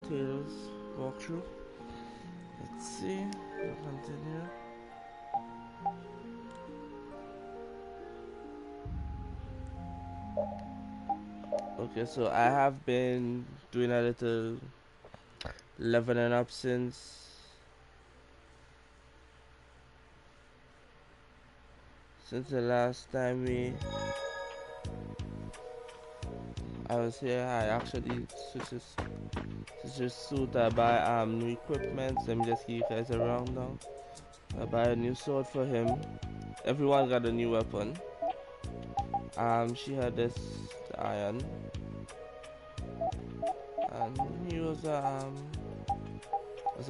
Tales walkthrough. Let's see. We'll continue. Okay, so I have been doing a little leveling up since the last time I was here. I actually switches suit. I buy new equipment. Let me just keep you guys around now. I buy a new sword for him. Everyone got a new weapon. She had this iron, and he was an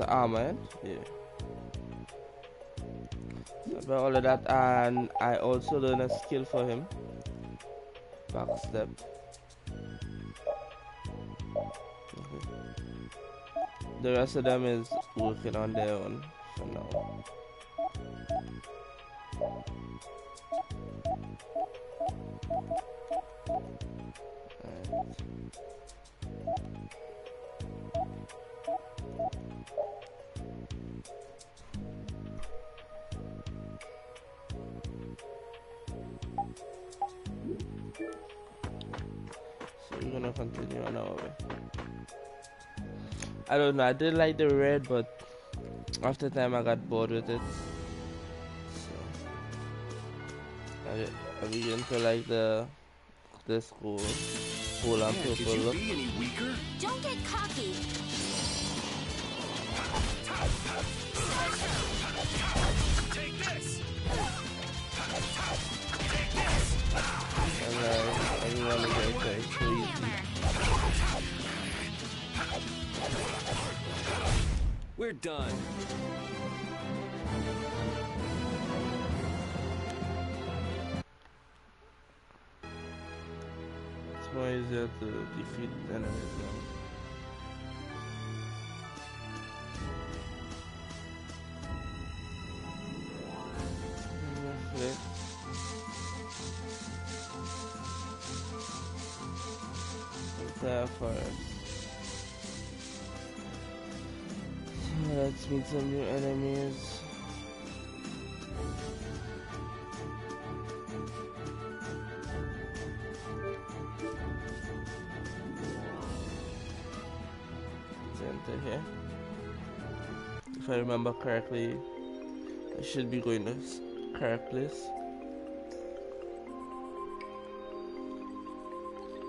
armor. Yeah. So I buy all of that, and I also learned a skill for him. Backstep. The rest of them is working on their own for now. So we're gonna continue on our way. I don't know, I did like the red, but after time I got bored with it. So I began to like this cool and purple look. Could you be any weaker? Don't get cocky. Take this. And everyone is very so easy. We're done. It's more easier to defeat enemies now. Okay. There first. Let's meet some new enemies. Let's enter here. If I remember correctly, I should be going to Kirklis.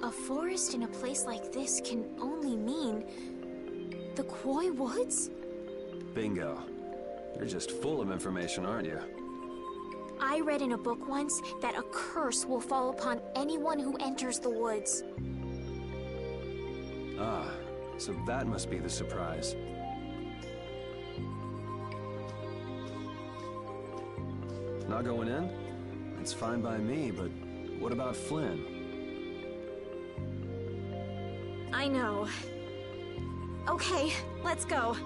A forest in a place like this can only mean the Koi Woods? Bingo. You're just full of information, aren't you? I read in a book once that a curse will fall upon anyone who enters the woods. Ah, so that must be the surprise. Not going in? It's fine by me, but what about Flynn? I know. Okay, let's go.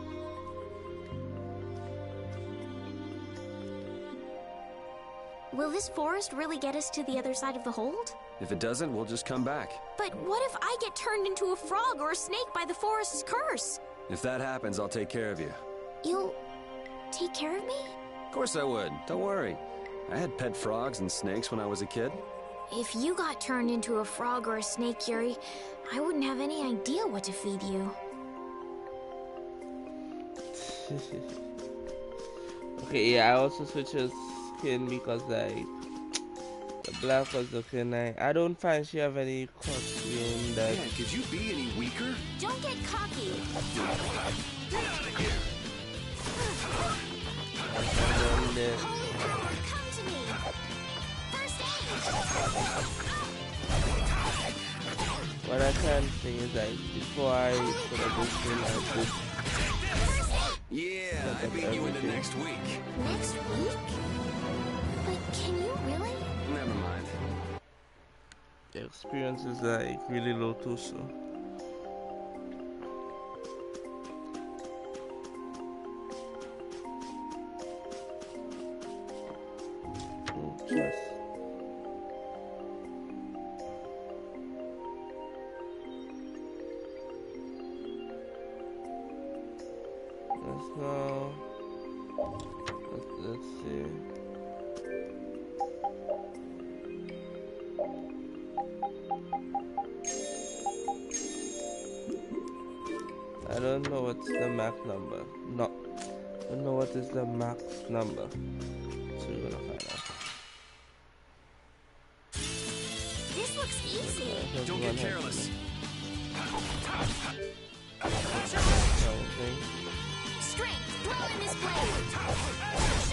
Will this forest really get us to the other side of the hold? If it doesn't, we'll just come back. But what if I get turned into a frog or a snake by the forest's curse? If that happens, I'll take care of you. You'll take care of me? Of course I would. Don't worry. I had pet frogs and snakes when I was a kid. If you got turned into a frog or a snake, Yuri, I wouldn't have any idea what to feed you. Okay, yeah, I also switched his skin because like the black was looking like I don't find she have any costume that. Man, could you be any weaker? Don't get cocky. Get out of here! And then Come to me. First aid. what I can think is like before I put a book in, I did Yeah, I beat you in the next week. Next week? But can you really? Never mind. the experience is like really low too, so. Yes. Let's go. Let's see. I don't know what's the max number. No. I don't know what is the max number. So we're gonna find out. This looks easy. Don't get careless. Strength, throw in this blade. Sharpness.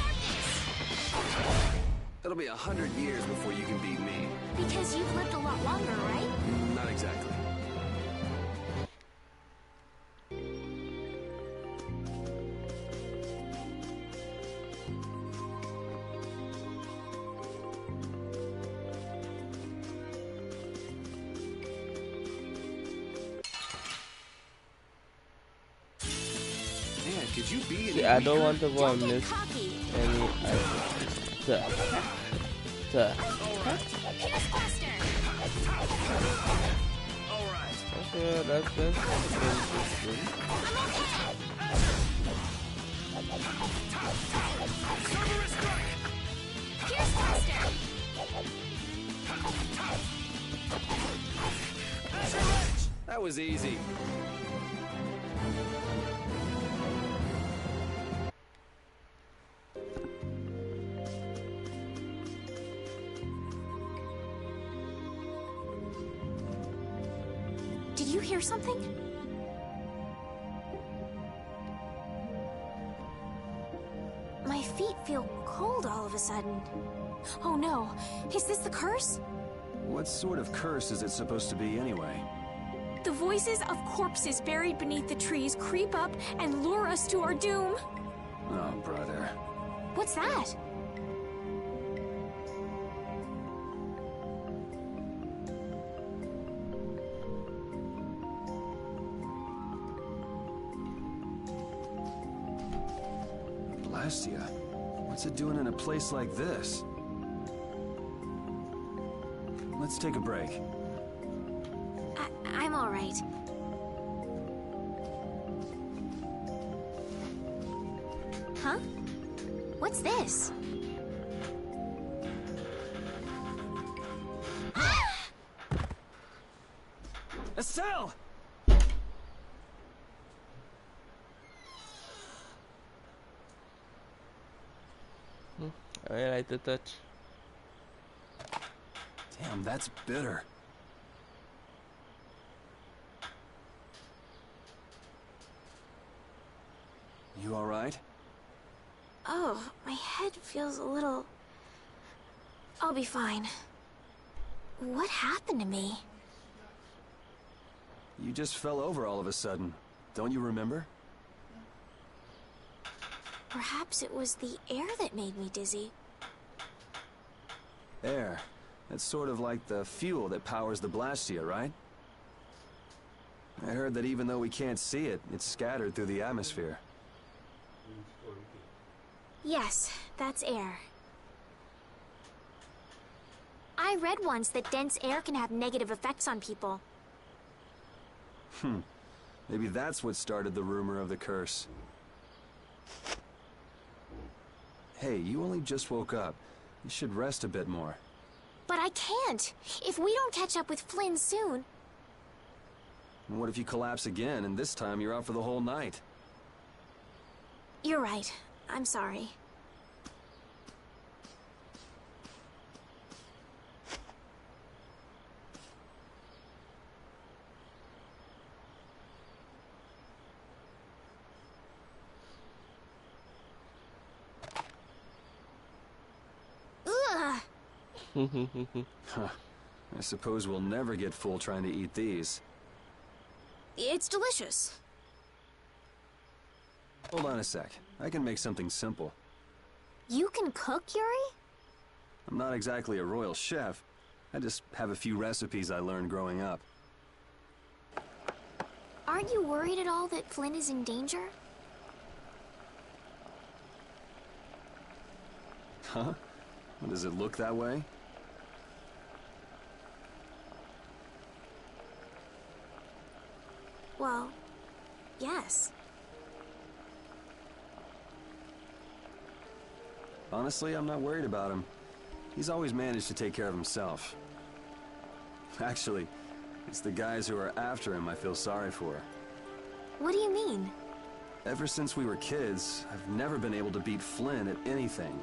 It'll be 100 years before you can beat me. Because you've lived a lot longer, right? Not exactly. Man, could you be any See, I don't want to go Don't and get miss cocky. any. Duh. Pierce Buster. All right. Okay, that's good. I'm okay. Pierce Buster. That was easy. Did you hear something? My feet feel cold all of a sudden. Oh no, is this the curse? What sort of curse is it supposed to be anyway? The voices of corpses buried beneath the trees creep up and lure us to our doom. Oh, brother. What's that? Blastia? What's it doing in a place like this? Let's take a break. I'm all right. Huh? What's this? Estelle! I like the touch. Damn, that's bitter. You all right? Oh, my head feels a little... I'll be fine. What happened to me? You just fell over all of a sudden. Don't you remember? Perhaps it was the air that made me dizzy. Air. That's sort of like the fuel that powers the Blastia, right? I heard that even though we can't see it, it's scattered through the atmosphere. Yes, that's air. I read once that dense air can have negative effects on people. Maybe that's what started the rumor of the curse. Hey, you only just woke up. You should rest a bit more. But I can't! If we don't catch up with Flynn soon... And what if you collapse again, and this time you're out for the whole night? You're right. I'm sorry. Ugh! Huh. I suppose we'll never get full trying to eat these. It's delicious. Hold on a sec. I can make something simple. You can cook, Yuri? I'm not exactly a royal chef. I just have a few recipes I learned growing up. Aren't you worried at all that Flynn is in danger? Huh? Does it look that way? Well, yes. Honestly, I'm not worried about him. He's always managed to take care of himself. Actually, it's the guys who are after him I feel sorry for. What do you mean? Ever since we were kids, I've never been able to beat Flynn at anything.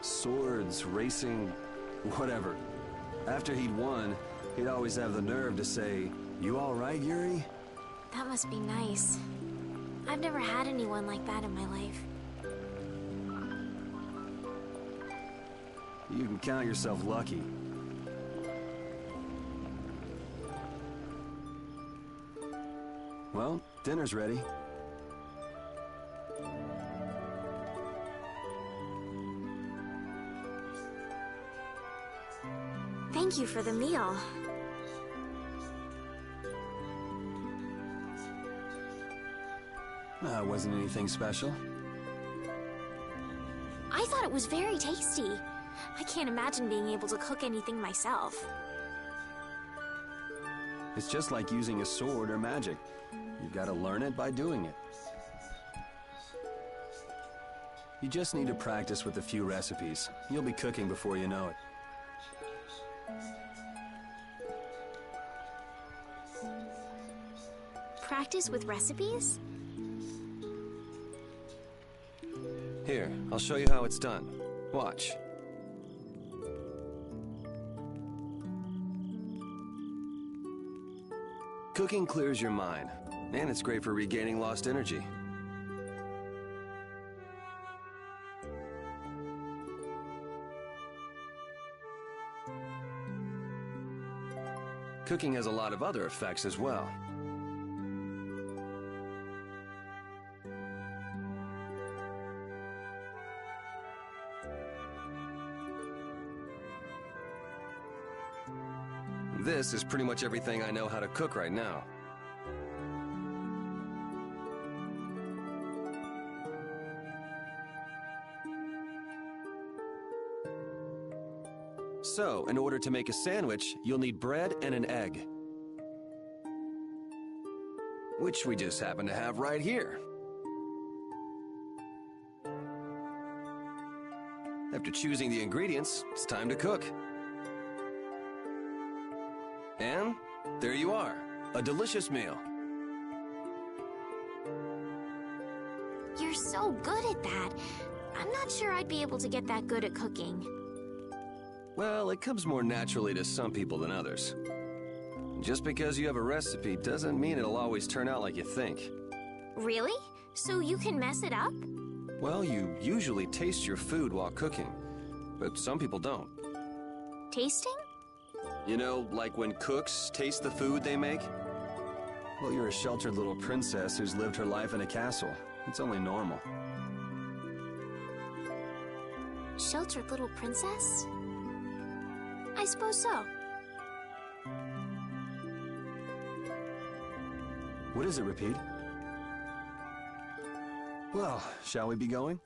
Swords, racing, whatever. After he'd won, he'd always have the nerve to say, "You all right, Yuri?" That must be nice. I've never had anyone like that in my life. You can count yourself lucky. Well, dinner's ready. Thank you for the meal. Wasn't anything special. I thought it was very tasty. I can't imagine being able to cook anything myself. It's just like using a sword or magic. You've got to learn it by doing it. You just need to practice with a few recipes. You'll be cooking before you know it. Practice with recipes? Here, I'll show you how it's done. Watch. Cooking clears your mind, and it's great for regaining lost energy. Cooking has a lot of other effects as well. This is pretty much everything I know how to cook right now. So, in order to make a sandwich, you'll need bread and an egg. Which we just happen to have right here. After choosing the ingredients, it's time to cook. And there you are, a delicious meal. You're so good at that. I'm not sure I'd be able to get that good at cooking. Well, it comes more naturally to some people than others. Just because you have a recipe doesn't mean it'll always turn out like you think. Really? So you can mess it up? Well, you usually taste your food while cooking, but some people don't. Tasting? You know, like when cooks taste the food they make? Well, you're a sheltered little princess who's lived her life in a castle. It's only normal. Sheltered little princess? I suppose so. What is it, Repeat? Well, shall we be going?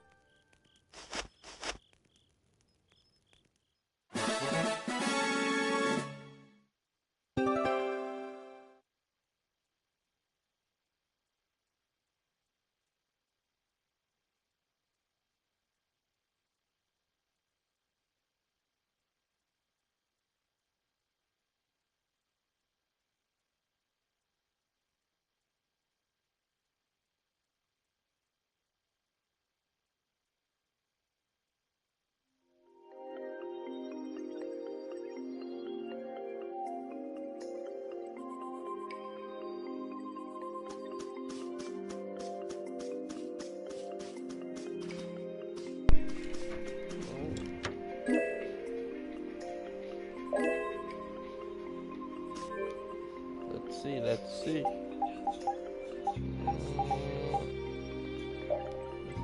Let's see.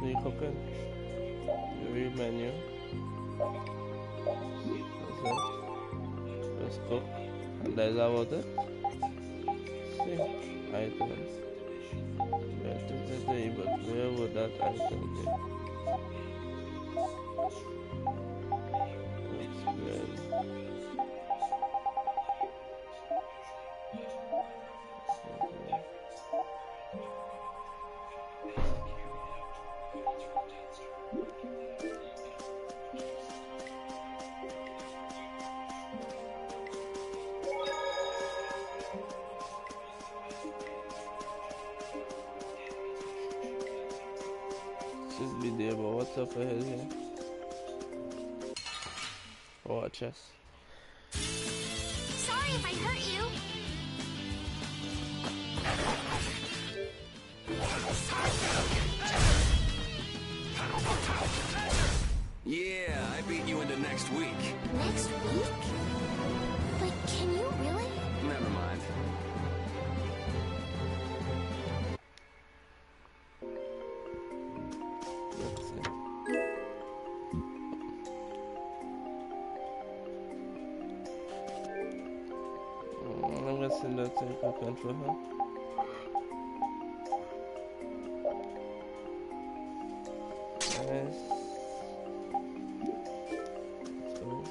See cooking. View menu. That's it. Let's cook. And there's our water. See items. Where to the table? Where would that item be? This video, but what's up ahead here? Oh, a chest. Sorry if I hurt you. Yeah, I beat you into next week. Next week? But can you really? Never mind. Let's see. I'm gonna send that to a control her. Nice. Let's go.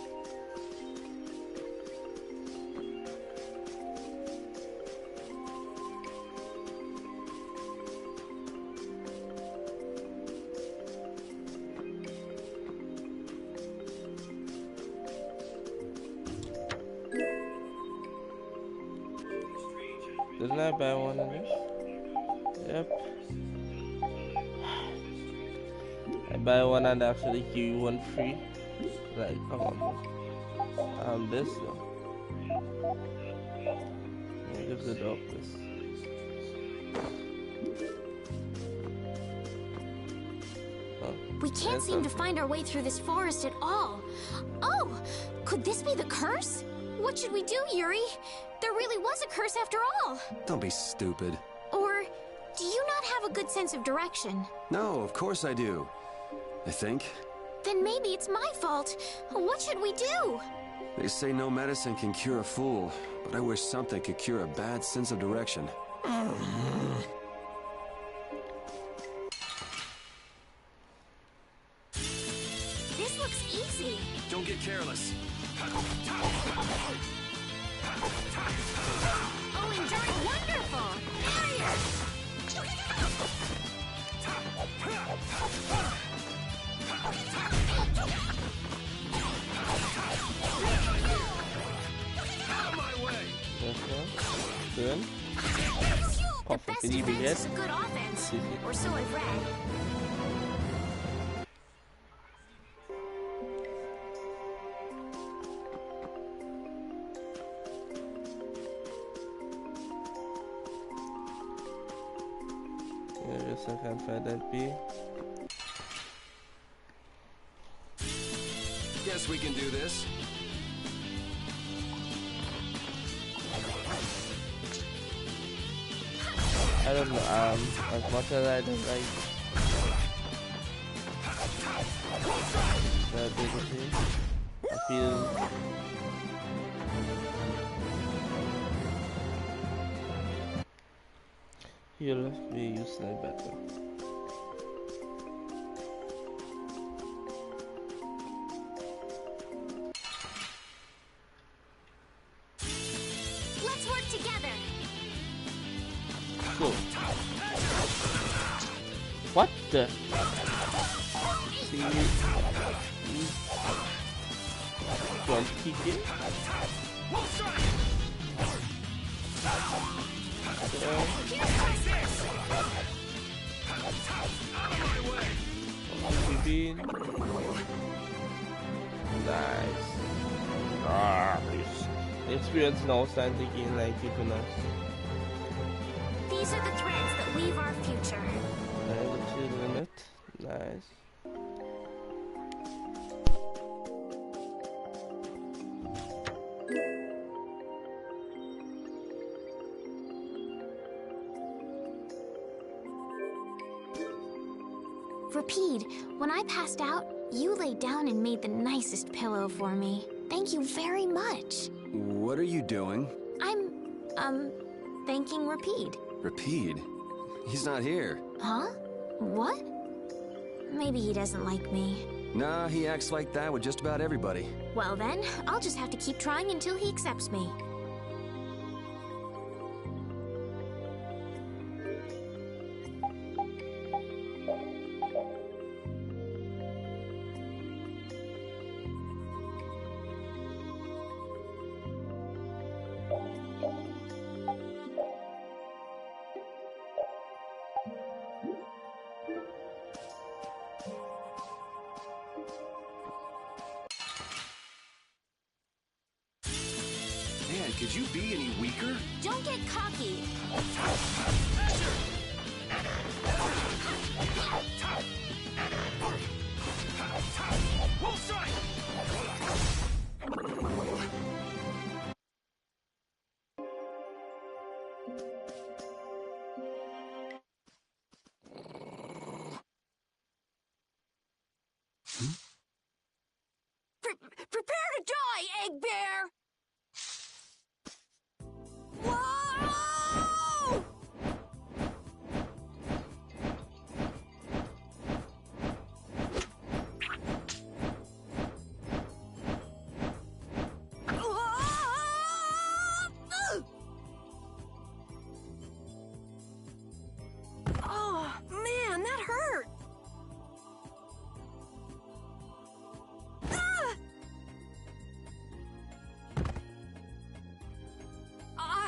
Didn't I buy one of this? Yep. I buy one and actually give you one free. Like, come on, bro. This though. Let me give the dog this. Oh, We can't there's seem to something. find our way through this forest at all. Oh, could this be the curse? What should we do, Yuri? There really was a curse after all. Don't be stupid. Or do you not have a good sense of direction? No, of course I do. I think. Then maybe it's my fault. What should we do? They say no medicine can cure a fool, but I wish something could cure a bad sense of direction. This looks easy. Don't get careless. Oh, enduring wonderful. Out of my way! Okay. Good. The best Can you be defense is a hit? good offense. Or so I've read. Yeah, just I can't find that B. Guess we can do this. I don't know, as much as I don't like the ability, I feel he'll be used like better. Let's work together. Cool. What the? See, don't kick it. Bean. Nice. The experience now starting to gain like even us. These are the threads that weave our future. The chill limit. Nice. Rapide, when I passed out, you laid down and made the nicest pillow for me. Thank you very much. What are you doing? I'm, thanking Rapide. Rapide? He's not here. Huh? What? Maybe he doesn't like me. Nah, he acts like that with just about everybody. Well then, I'll just have to keep trying until he accepts me. Could you be any weaker? Don't get cocky. Wolf strike! Prepare to die, Egg Bear! Whoa! Oh, man, that hurt.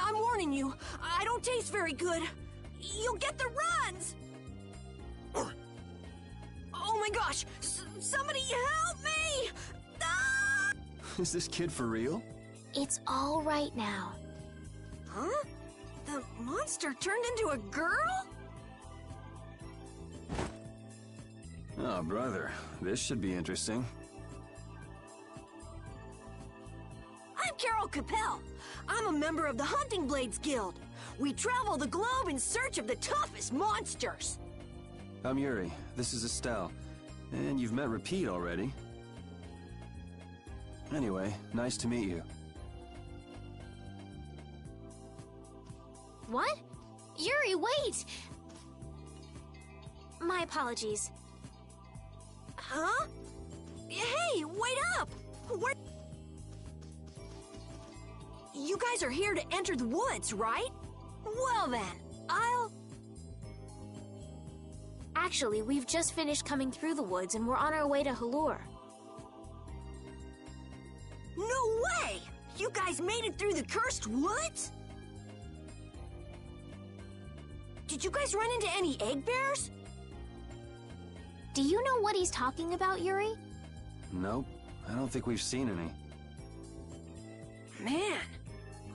I'm warning you, I don't taste very good. You'll get the runs! Oh my gosh! Somebody help me! Ah! Is this kid for real? It's all right now. Huh? The monster turned into a girl? Oh, brother. This should be interesting. I'm Carol Capel. I'm a member of the Hunting Blades Guild. We travel the globe in search of the toughest monsters. I'm Yuri. This is Estelle. And you've met Repeat already. Anyway, nice to meet you. What? Yuri, wait! My apologies. Huh? Hey, wait up! Where... You guys are here to enter the woods, right? Well then, Actually, we've just finished coming through the woods and we're on our way to Halure. No way! You guys made it through the cursed woods? Did you guys run into any egg bears? Do you know what he's talking about, Yuri? Nope. I don't think we've seen any. Man,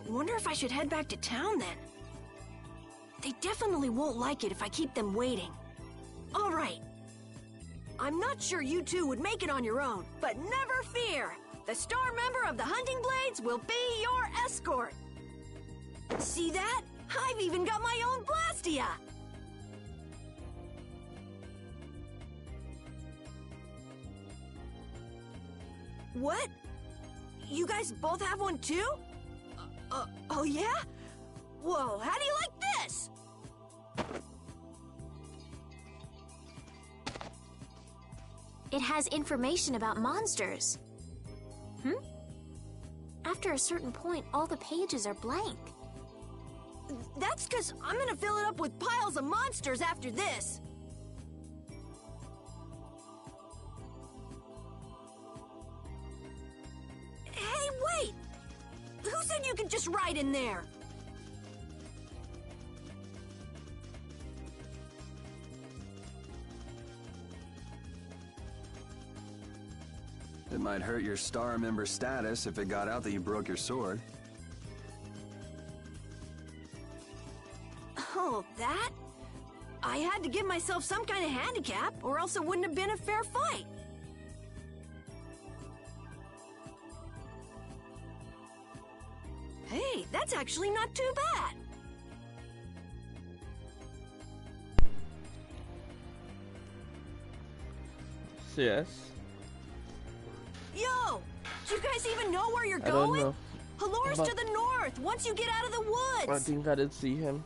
wonder if I should head back to town then. They definitely won't like it if I keep them waiting. All right. I'm not sure you two would make it on your own, but never fear. The star member of the Hunting Blades will be your escort. See that? I've even got my own Blastia. What? You guys both have one too? Oh yeah? Whoa, how do you like this? It has information about monsters. After a certain point, all the pages are blank. That's because I'm gonna fill it up with piles of monsters after this. Hey, wait! Who said you could just write in there? It might hurt your star member status if it got out that you broke your sword. Oh, that? I had to give myself some kind of handicap, or else it wouldn't have been a fair fight. Hey, that's actually not too bad. Yes. Yo! Do you guys even know where you're I don't going? know. Halure's to the north, once you get out of the woods! I think I did see him.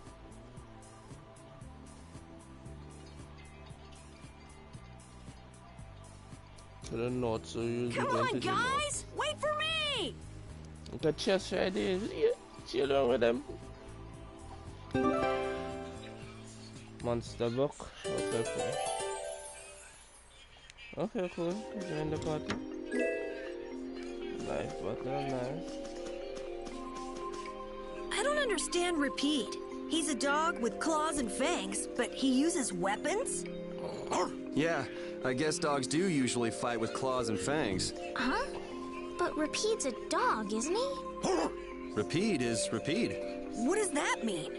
To the north, so you're Come going on, to the north. guys! Wait for me! The chest right there. Yeah, chill on with them. Monster book. Okay, cool. Okay, cool. Join the party. Nice button, nice. I don't understand Repeat. He's a dog with claws and fangs, but he uses weapons? Yeah, I guess dogs do usually fight with claws and fangs. Huh? But Repeat's a dog, isn't he? Rapide is Rapide. What does that mean?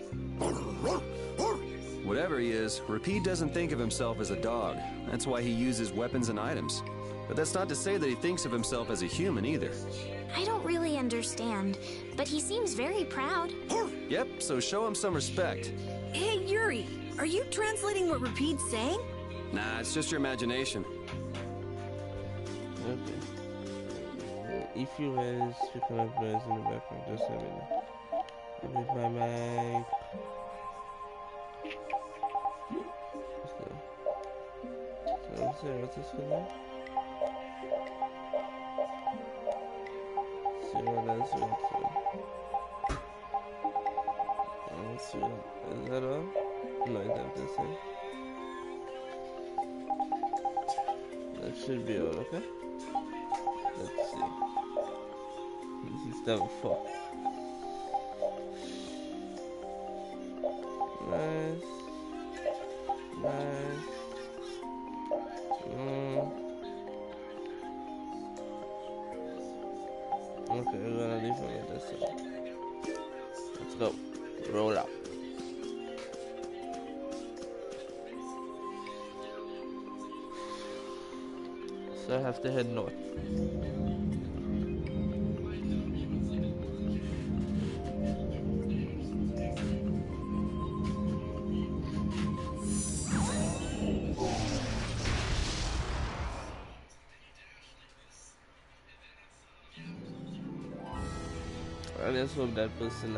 Whatever he is, Rapide doesn't think of himself as a dog. That's why he uses weapons and items. But that's not to say that he thinks of himself as a human either. I don't really understand, but he seems very proud. Yep, so show him some respect. Hey, Yuri, are you translating what Rapide's saying? Nah, it's just your imagination. Okay. If you raise, you can have noise in the background. Just a minute. I'll mute my mic. What's this for now? See what else we have to. Let's see. Is that all? No, I have to say. That should be all, okay? Let's see. This is number 4. Nice. Nice. Okay, we're gonna leave him with this one. Let's go. Roll up. So I have to head north. I just hope that person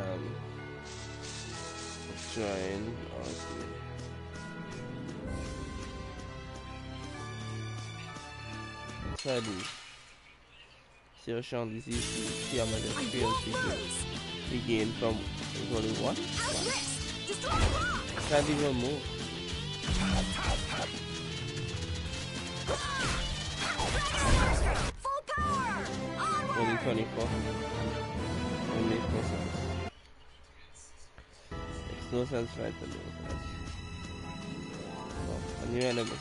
join honestly. Try this. See how Sean this is. See how much experience we gain from only one. Can't even move. Only 24. It makes no sense. Makes no sense right to me. Oh, a new enemy.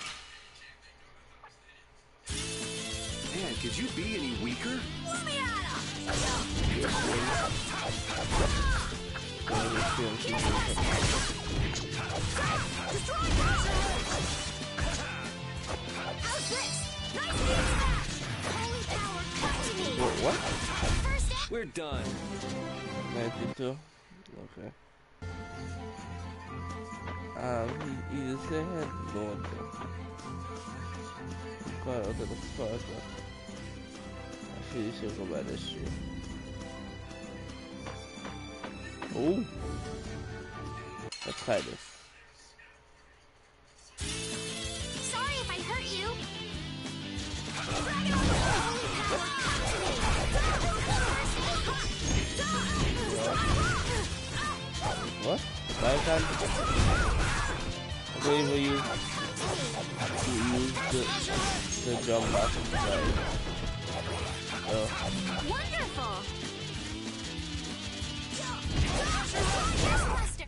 Man, could you be any weaker? What? We're done. 92. Okay. He just said no. Go out to the park. Actually, you should go by the street. Oh! Let's try this. Sorry if I hurt you. What? Why can't I don't even use the jump back and try. Wonderful.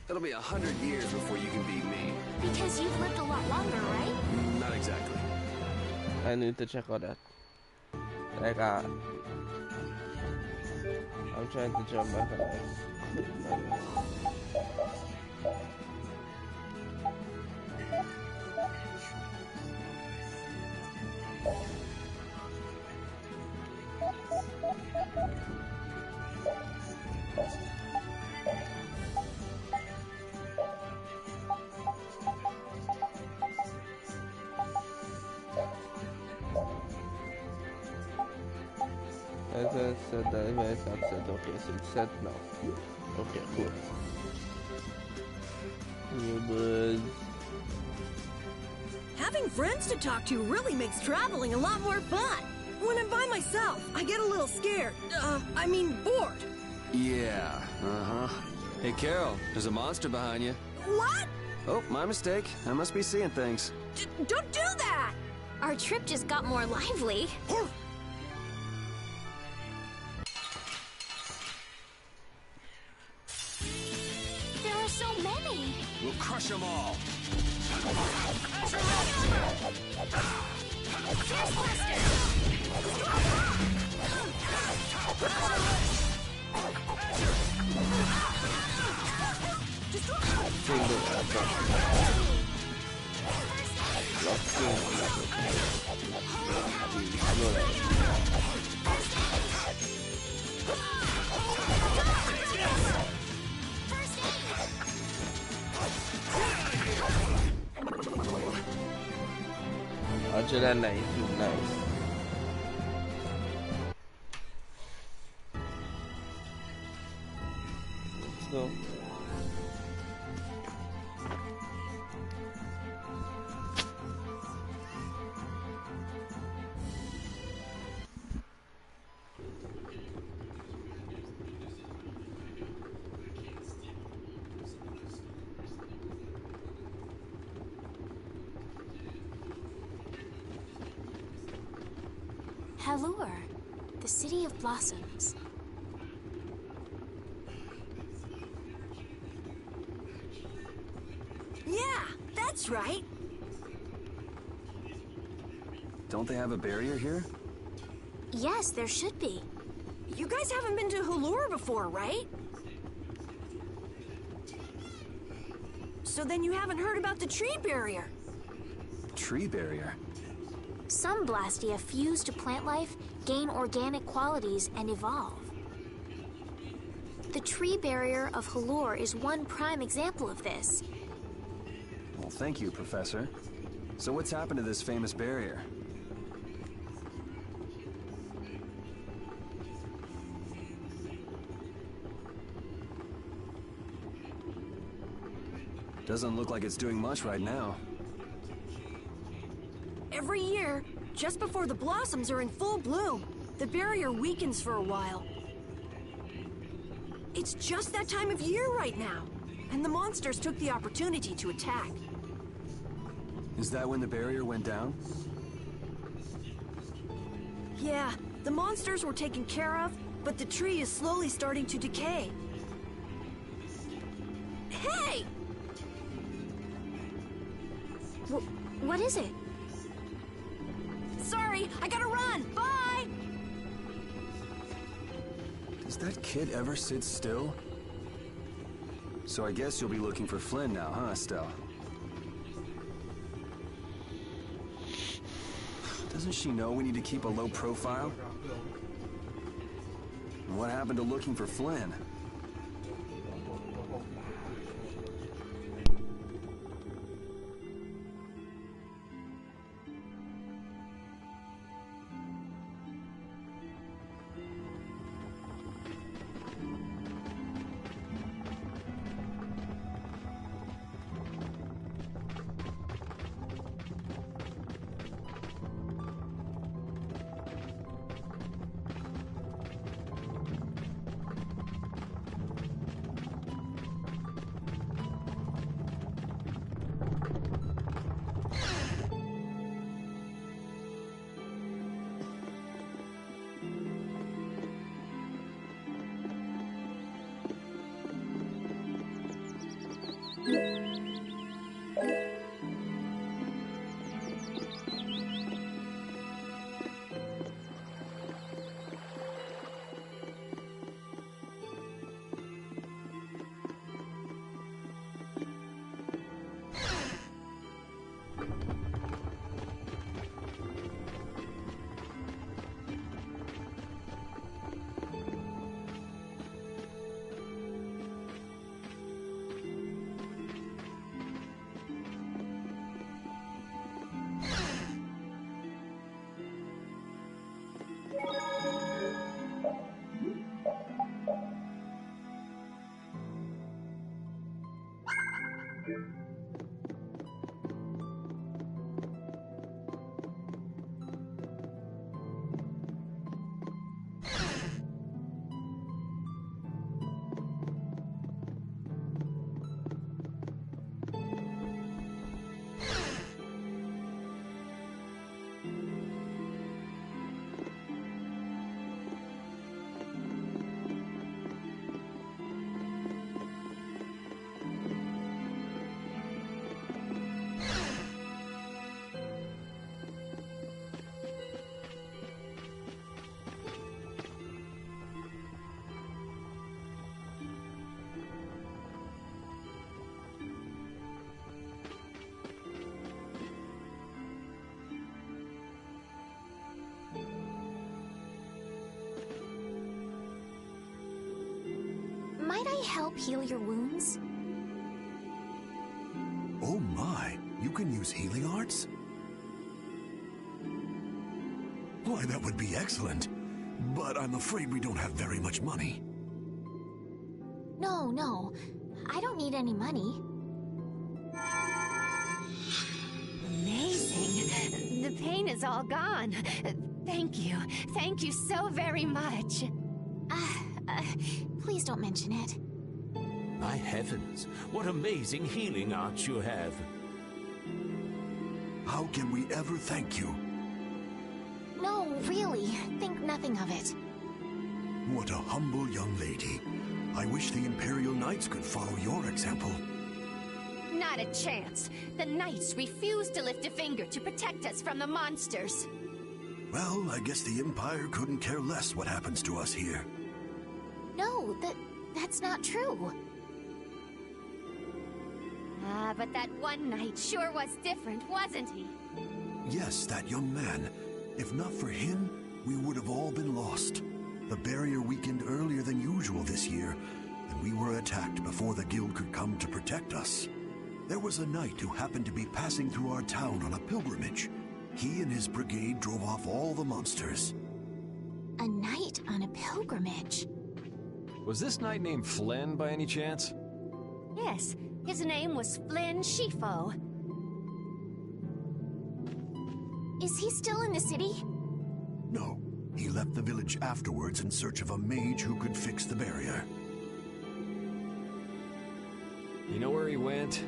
It'll be 100 years before you can beat me. Because you've lived a lot longer, right? Not exactly. I need to check out that. Like, I'm trying to jump back and I said that if it's upset, okay, so it's set now. Okay, cool. New birds. Having friends to talk to really makes traveling a lot more fun. When I'm by myself, I get a little scared. I mean bored. Yeah, Hey, Carol, there's a monster behind you. What? Oh, my mistake. I must be seeing things. Don't do that! Our trip just got more lively. There are so many. We'll crush them all. Nice. Let's go. Halure, the city of blossoms. Yeah, that's right. Don't they have a barrier here? Yes, there should be. You guys haven't been to Halure before, right? So then you haven't heard about the tree barrier. Tree barrier? Some Blastia fuse to plant life, gain organic qualities, and evolve. The tree barrier of Halure is one prime example of this. Well, thank you, Professor. So what's happened to this famous barrier? Doesn't look like it's doing much right now. Every year, just before the blossoms are in full bloom, the barrier weakens for a while. It's just that time of year right now, and the monsters took the opportunity to attack. Is that when the barrier went down? Yeah, the monsters were taken care of, but the tree is slowly starting to decay. Hey! What is it? Sorry, I gotta run! Bye! Does that kid ever sit still? So I guess you'll be looking for Flynn now, huh, Estelle? Doesn't she know we need to keep a low profile? And what happened to looking for Flynn? I help heal your wounds? Oh my, you can use healing arts? Why, that would be excellent. But I'm afraid we don't have very much money. No. I don't need any money. Amazing. The pain is all gone. Thank you. Thank you so very much. Please don't mention it. My heavens, what amazing healing arts you have. How can we ever thank you? No, really. Think nothing of it. What a humble young lady. I wish the Imperial Knights could follow your example. Not a chance. The Knights refuse to lift a finger to protect us from the monsters. Well, I guess the Empire couldn't care less what happens to us here. No, that's not true. But that one Knight sure was different, wasn't he? Yes, that young man. If not for him, we would have all been lost. The barrier weakened earlier than usual this year, and we were attacked before the guild could come to protect us. There was a knight who happened to be passing through our town on a pilgrimage. He and his brigade drove off all the monsters. A knight on a pilgrimage? Was this knight named Flynn by any chance? Yes, his name was Flynn Shifo. Is he still in the city? No, he left the village afterwards in search of a mage who could fix the barrier. You know where he went?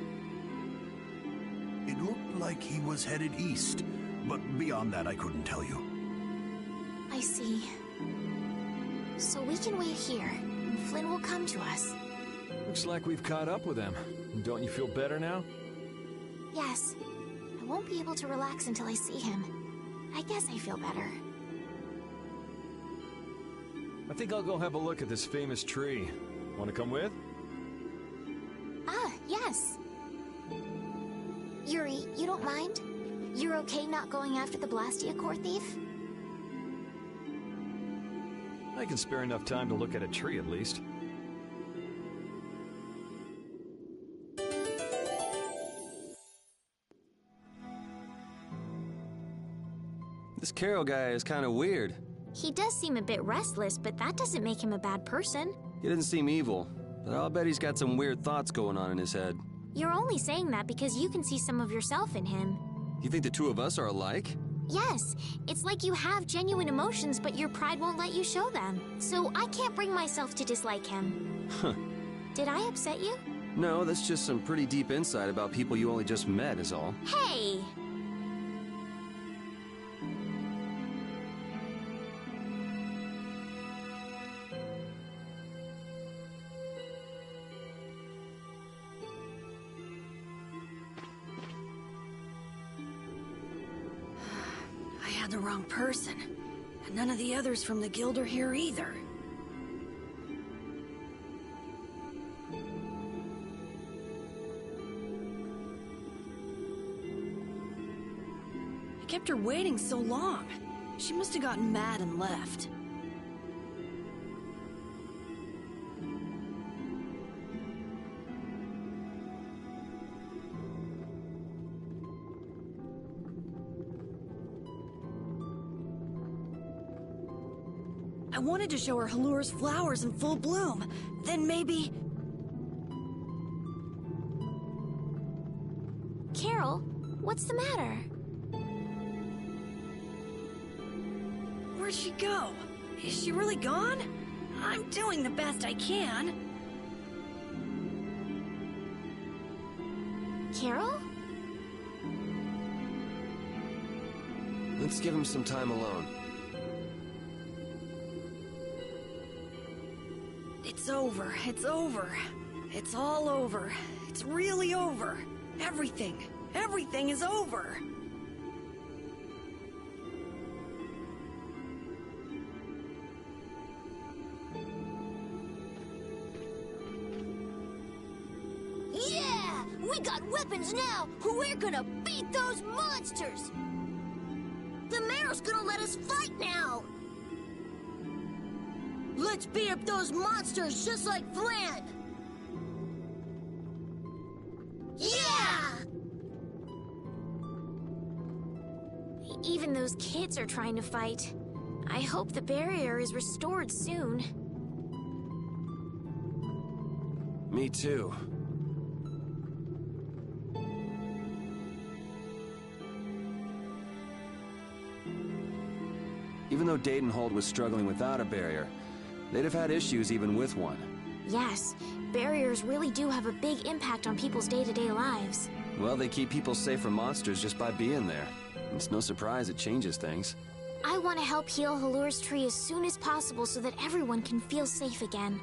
It looked like he was headed east, but beyond that I couldn't tell you. I see. So we can wait here, and Flynn will come to us. Looks like we've caught up with him. Don't you feel better now? Yes. I won't be able to relax until I see him. I guess I feel better. I think I'll go have a look at this famous tree. Want to come with? Yes. Yuri, you don't mind? You're okay not going after the Blastia core thief? I can spare enough time to look at a tree at least. This Carol guy is kind of weird. He does seem a bit restless, but that doesn't make him a bad person. He doesn't seem evil, but I'll bet he's got some weird thoughts going on in his head. You're only saying that because you can see some of yourself in him. You think the two of us are alike? Yes, it's like you have genuine emotions, but your pride won't let you show them. So I can't bring myself to dislike him. Huh. Did I upset you? No, that's just some pretty deep insight about people you only just met is all. Hey! The wrong person. And none of the others from the guild are here either. I kept her waiting so long. She must have gotten mad and left. I wanted to show her Halur's flowers in full bloom. Then maybe... Carol, what's the matter? Where'd she go? Is she really gone? I'm doing the best I can. Carol? Let's give him some time alone. It's over. It's over. It's all over. It's really over. Everything is over. Yeah! We got weapons now! We're gonna beat those monsters! The mayor's gonna let us fight now! Let's beat up those monsters just like Flynn! Even those kids are trying to fight. I hope the barrier is restored soon. Me too. Even though Dadenhold was struggling without a barrier, they'd have had issues even with one. Yes, barriers really do have a big impact on people's day-to-day lives. Well, they keep people safe from monsters just by being there. It's no surprise it changes things. I want to help heal Halur's tree as soon as possible so that everyone can feel safe again.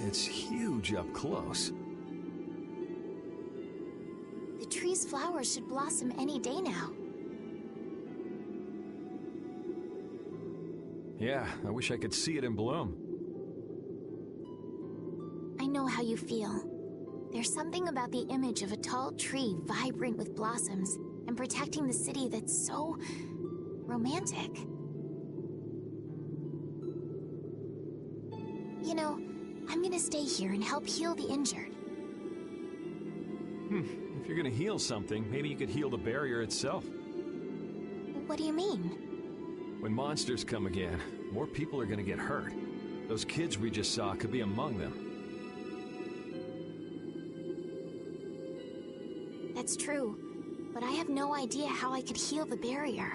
It's huge up close. The tree's flowers should blossom any day now. Yeah, I wish I could see it in bloom. I know how you feel. There's something about the image of a tall tree vibrant with blossoms and protecting the city that's so romantic. You know, I'm gonna stay here and help heal the injured. If you're gonna heal something, maybe you could heal the barrier itself. What do you mean? When monsters come again, more people are gonna get hurt. Those kids we just saw could be among them. That's true, but I have no idea how I could heal the barrier.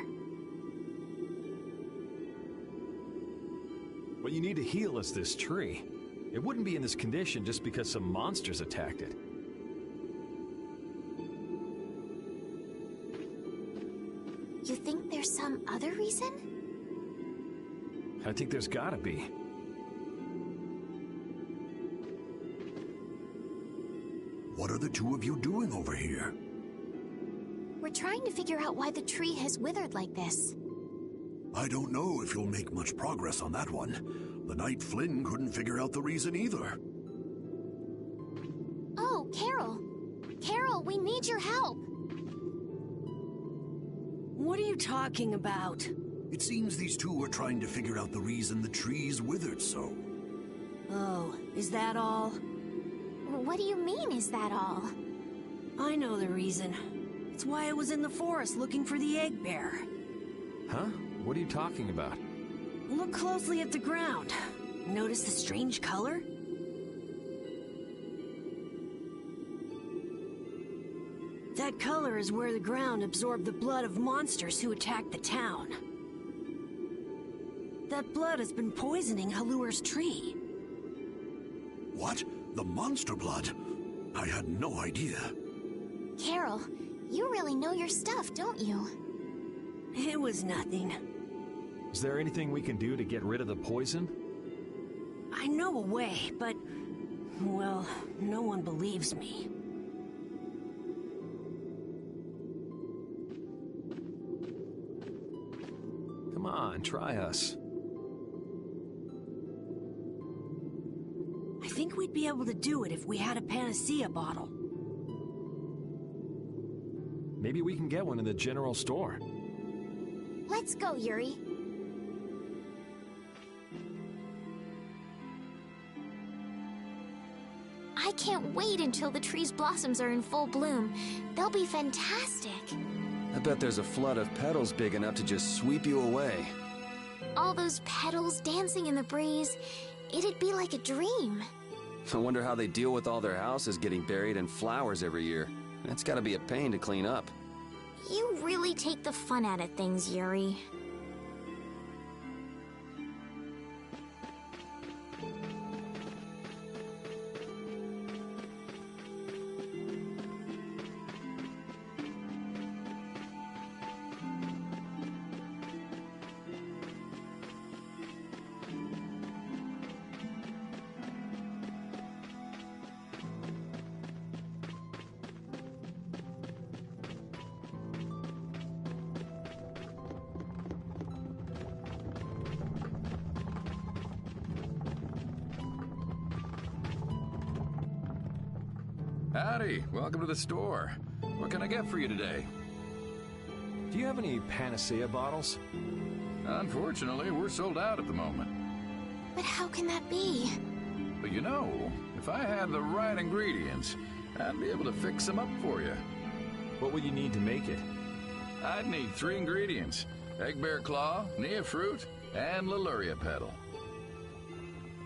What you need to heal is this tree. It wouldn't be in this condition just because some monsters attacked it. You think there's some other reason? I think there's gotta be. What are the two of you doing over here? We're trying to figure out why the tree has withered like this. I don't know if you'll make much progress on that one. The Knight Flynn couldn't figure out the reason either. Oh, Carol! Carol, we need your help! What are you talking about? It seems these two are trying to figure out the reason the tree's withered so. Oh, is that all? What do you mean, is that all? I know the reason. It's why I was in the forest looking for the egg bear. Huh? What are you talking about? Look closely at the ground. Notice the strange color? That color is where the ground absorbed the blood of monsters who attacked the town. That blood has been poisoning Halur's tree. What? The monster blood? I had no idea. Carol, you really know your stuff, don't you? It was nothing. Is there anything we can do to get rid of the poison? I know a way, but... well, no one believes me. Come on, try us. I think we'd be able to do it if we had a panacea bottle. Maybe we can get one in the general store. Let's go, Yuri. I can't wait until the tree's blossoms are in full bloom. They'll be fantastic. I bet there's a flood of petals big enough to just sweep you away. All those petals dancing in the breeze, it'd be like a dream. I wonder how they deal with all their houses getting buried in flowers every year. That's gotta be a pain to clean up. You really take the fun out of things, Yuri. Howdy, welcome to the store. What can I get for you today? Do you have any panacea bottles? Unfortunately, we're sold out at the moment. But how can that be? But you know, if I had the right ingredients, I'd be able to fix them up for you. What would you need to make it? I'd need 3 ingredients: egg bear claw, nia fruit, and Leluria petal.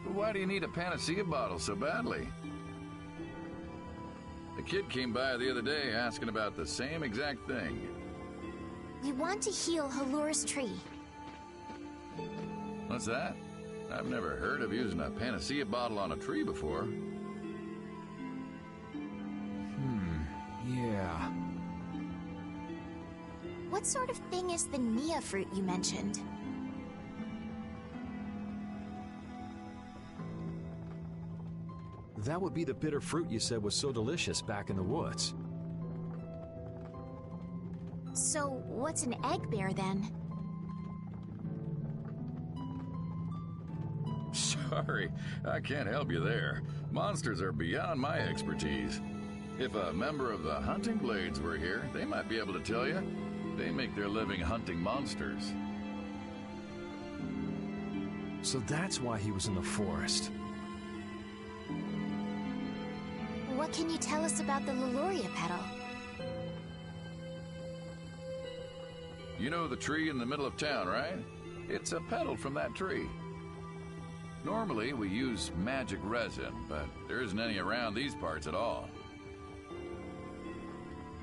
But why do you need a panacea bottle so badly? A kid came by the other day asking about the same exact thing. We want to heal Halur's tree. What's that? I've never heard of using a panacea bottle on a tree before. Yeah. What sort of thing is the nia fruit you mentioned? That would be the bitter fruit you said was so delicious back in the woods. So, what's an egg bear then? Sorry, I can't help you there. Monsters are beyond my expertise. If a member of the Hunting Blades were here, they might be able to tell you. They make their living hunting monsters. So that's why he was in the forest. What can you tell us about the Leluria petal? You know the tree in the middle of town, right? It's a petal from that tree. Normally, we use magic resin, but there isn't any around these parts at all.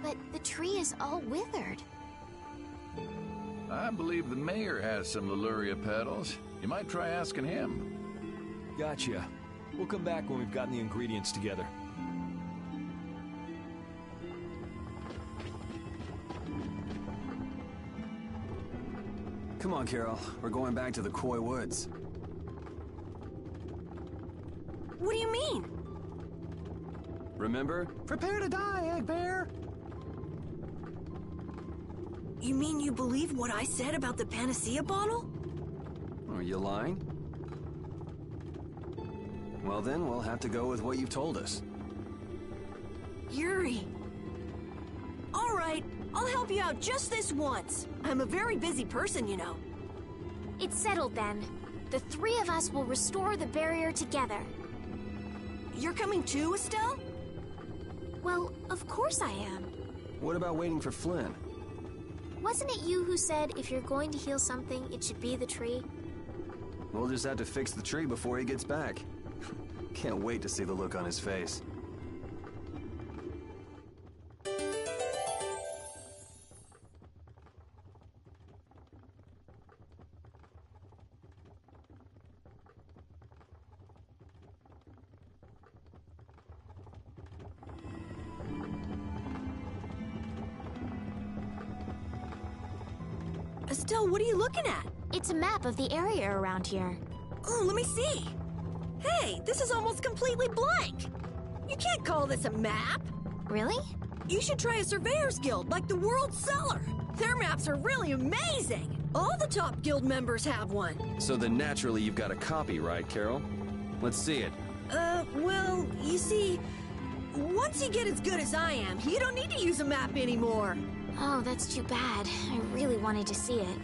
But the tree is all withered. I believe the mayor has some Leluria petals. You might try asking him. Gotcha. We'll come back when we've gotten the ingredients together. Come on, Carol. We're going back to the Koi Woods. What do you mean? Remember? Prepare to die, Egg Bear! You mean you believe what I said about the panacea bottle? Are you lying? Well then, we'll have to go with what you've told us. Yuri. All right, I'll help you out just this once. I'm a very busy person, you know. It's settled then. The 3 of us will restore the barrier together. You're coming too, Estelle? Well, of course I am. What about waiting for Flynn? Wasn't it you who said if you're going to heal something, it should be the tree? We'll just have to fix the tree before he gets back. Can't wait to see the look on his face. Estelle, what are you looking at? It's a map of the area around here. Oh, let me see. Hey, this is almost completely blank. You can't call this a map. Really? You should try a surveyor's guild like the World Cellar. Their maps are really amazing. All the top guild members have one. So then naturally you've got a copy, right, Carol? Let's see it. Well, you see, once you get as good as I am, you don't need to use a map anymore. Oh, that's too bad. I really wanted to see it.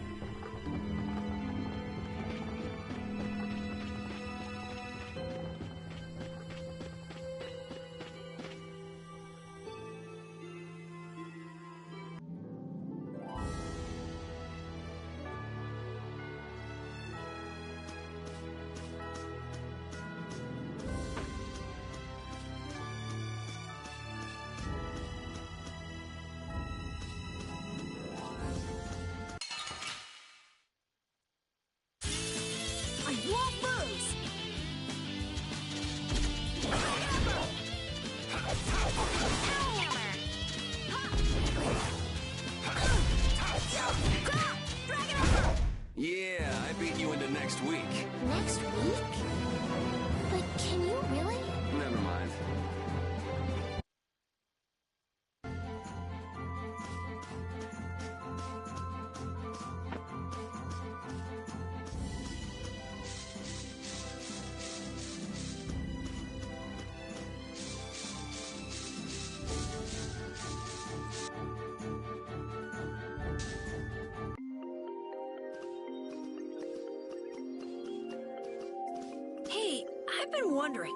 been wondering,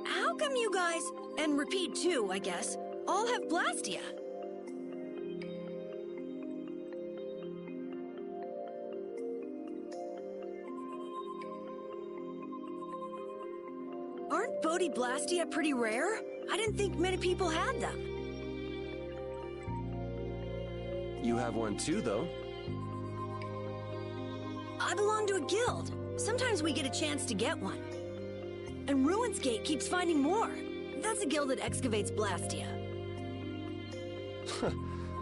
how come you guys, and Repeat too, I guess, all have Blastia? Aren't Bodhi Blastia pretty rare? I didn't think many people had them. You have one too, though. I belong to a guild. Sometimes we get a chance to get one. And Ruins Gate keeps finding more. That's a guild that excavates Blastia.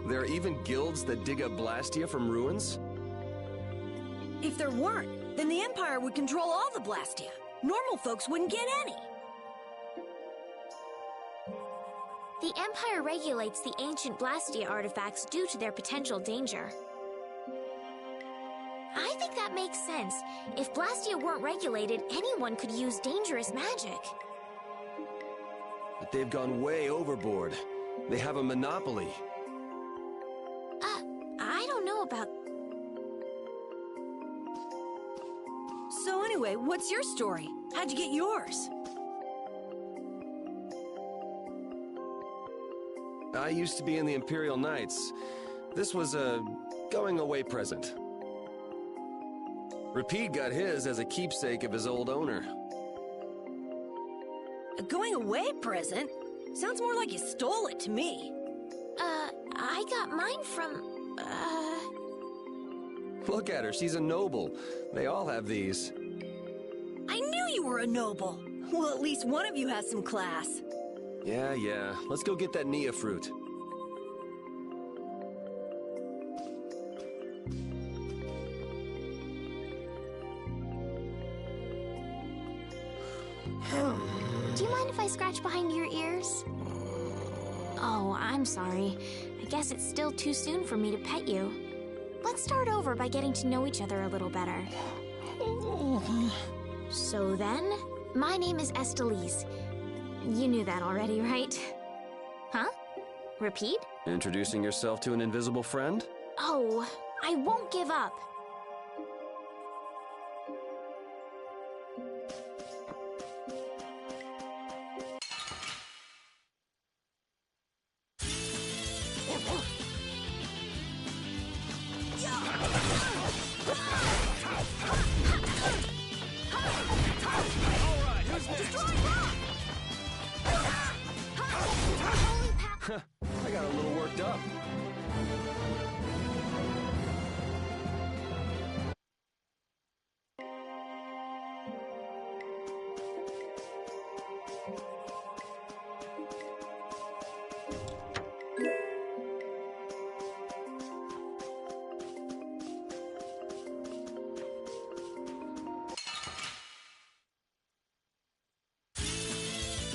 There are even guilds that dig up Blastia from ruins? If there weren't, then the Empire would control all the Blastia. Normal folks wouldn't get any. The Empire regulates the ancient Blastia artifacts due to their potential danger. I think that makes sense. If Blastia weren't regulated, anyone could use dangerous magic. But they've gone way overboard. They have a monopoly. I don't know about... So anyway, what's your story? How'd you get yours? I used to be in the Imperial Knights. This was a going-away present. Repeat got his as a keepsake of his old owner. A going-away present? Sounds more like you stole it to me. I got mine from, Look at her, she's a noble. They all have these. I knew you were a noble. Well, at least one of you has some class. Yeah. Let's go get that Nia fruit. Do you mind if I scratch behind your ears? Oh, I'm sorry. I guess it's still too soon for me to pet you. Let's start over by getting to know each other a little better. So then, my name is Estelise. You knew that already, right? Huh? Repeat? Introducing yourself to an invisible friend? Oh, I won't give up. I got a little worked up.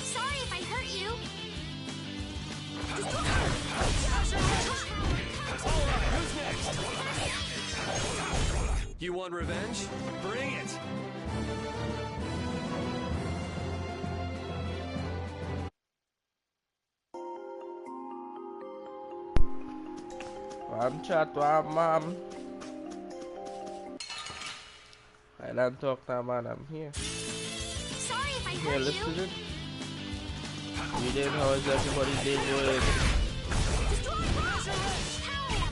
Sorry if I hurt you. You want revenge? Bring it! One chat, one mom. I don't talk now, man. I'm here. Sorry if I Here, hurt listen you. to it. You did, how is everybody day going?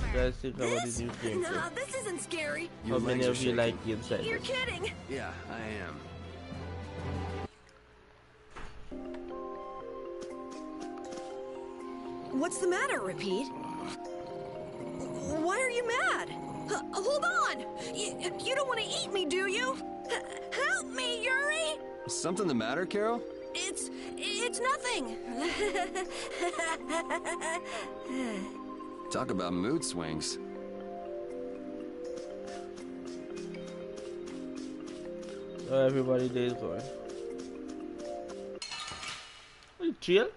You guys think about the new game? Nah, this isn't scary. How many of you like inside? You're kidding. Yeah, I am. What's the matter, Repeat? Why are you mad? Hold on! You don't want to eat me, do you? Help me, Yuri! Something the matter, Carol? It's nothing. Talk about mood swings. How everybody day is going? You chill?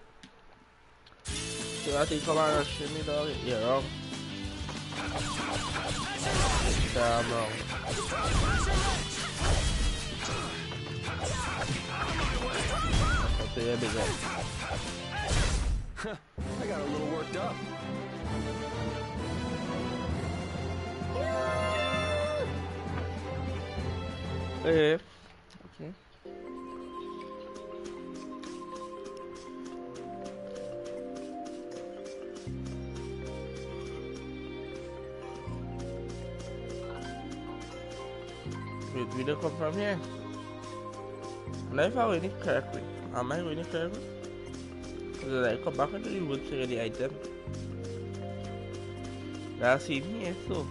So I think come on and shoot me, dog. Yeah, wrong. Damn wrong. Okay, yeah, big guy. I got a little worked up. Hey. Okay. We don't come from here. And if I win it correctly, am I winning correctly? Because I come back into the woods to get the item. That's in here, so.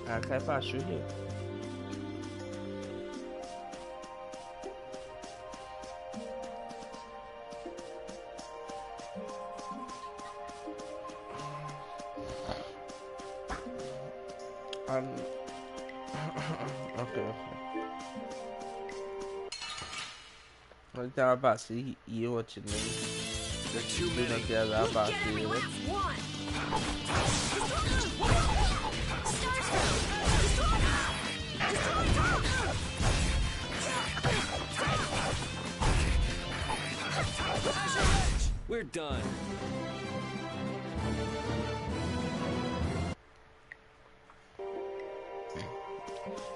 I can't pass through here. Okay. Only time I pass you watching me. They're too many. Look, get every last one. We're done.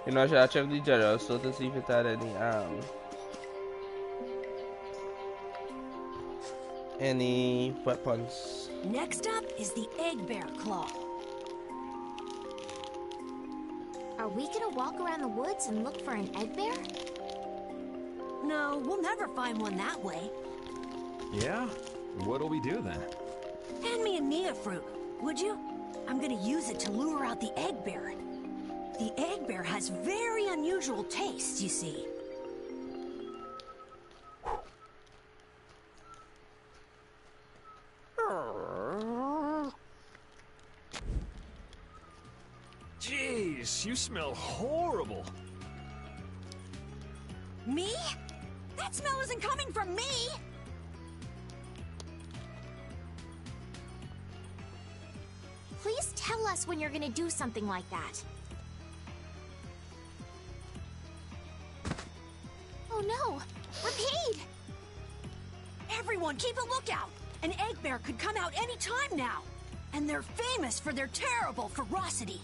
You know, I should check the general store to see if it had any weapons. Next up is the egg bear claw. Are we gonna walk around the woods and look for an egg bear? No, we'll never find one that way. Yeah? What'll we do then? Hand me a Nia fruit, would you? I'm gonna use it to lure out the egg bear. The egg bear has very unusual tastes, you see. Jeez, you smell horrible. Me? That smell isn't coming from me! Please tell us when you're gonna do something like that. Oh no! Repeat! Everyone, keep a lookout! An egg bear could come out any time now! And they're famous for their terrible ferocity!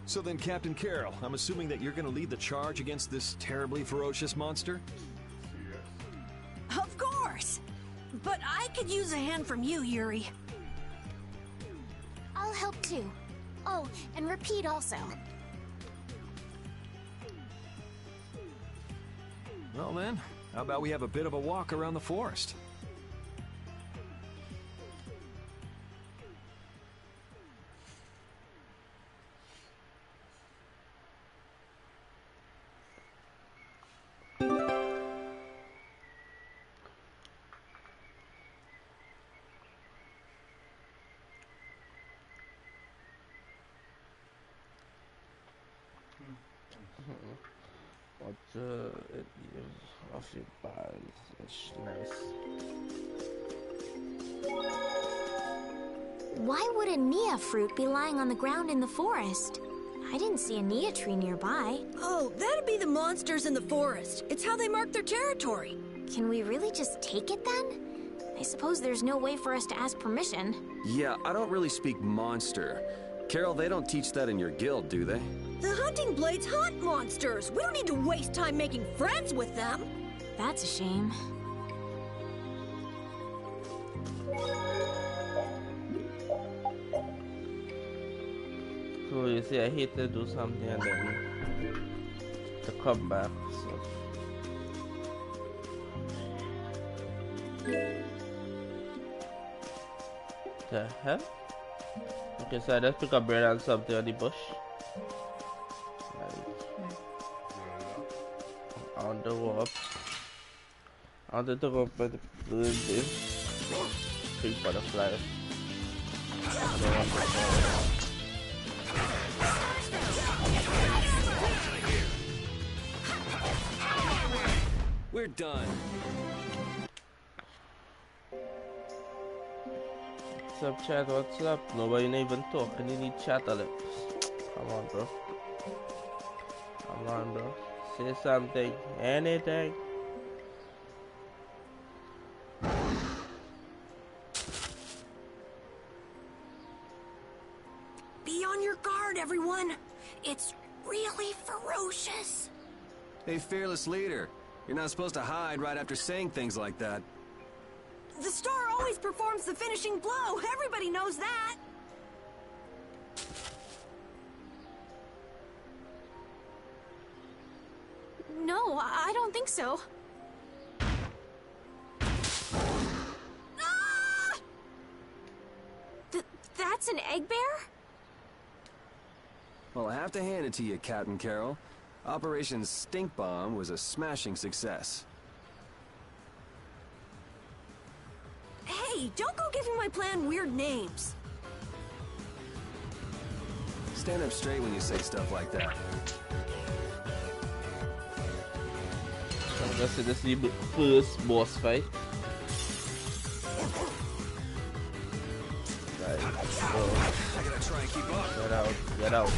So then, Captain Carroll, I'm assuming that you're gonna lead the charge against this terribly ferocious monster? Of course! But I could use a hand from you, Yuri. I'll help too. Oh, and repeat also. Well then, how about we have a bit of a walk around the forest? What it is off your balls. It's nice. Why would a Nia fruit be lying on the ground in the forest? I didn't see a Nia tree nearby. Oh, that'd be the monsters in the forest. It's how they mark their territory. Can we really just take it then? I suppose there's no way for us to ask permission. Yeah, I don't really speak monster. Carol, they don't teach that in your guild, do they? The hunting blades hunt monsters. We don't need to waste time making friends with them. That's a shame. So you see, I hate to do something and then to come back. So the hell? Okay, so I just pick up bread and something on the bush. On the rope. On the rope by the building. Big butterfly. We're done. What's up, chat? What's up? Nobody even talking. You need chat on it. Come on, bro. Come on, bro. Say something. Anything. Be on your guard, everyone. It's really ferocious. Hey, fearless leader. You're not supposed to hide right after saying things like that. The star always performs the finishing blow. Everybody knows that. No, I don't think so. Ah! That's an egg bear? Well, I have to hand it to you, Captain Carroll. Operation Stink Bomb was a smashing success. Hey, don't go giving my plan weird names. Stand up straight when you say stuff like that. I'm guessing this is the first boss fight. Right, so I gotta try and keep up. get out, get out.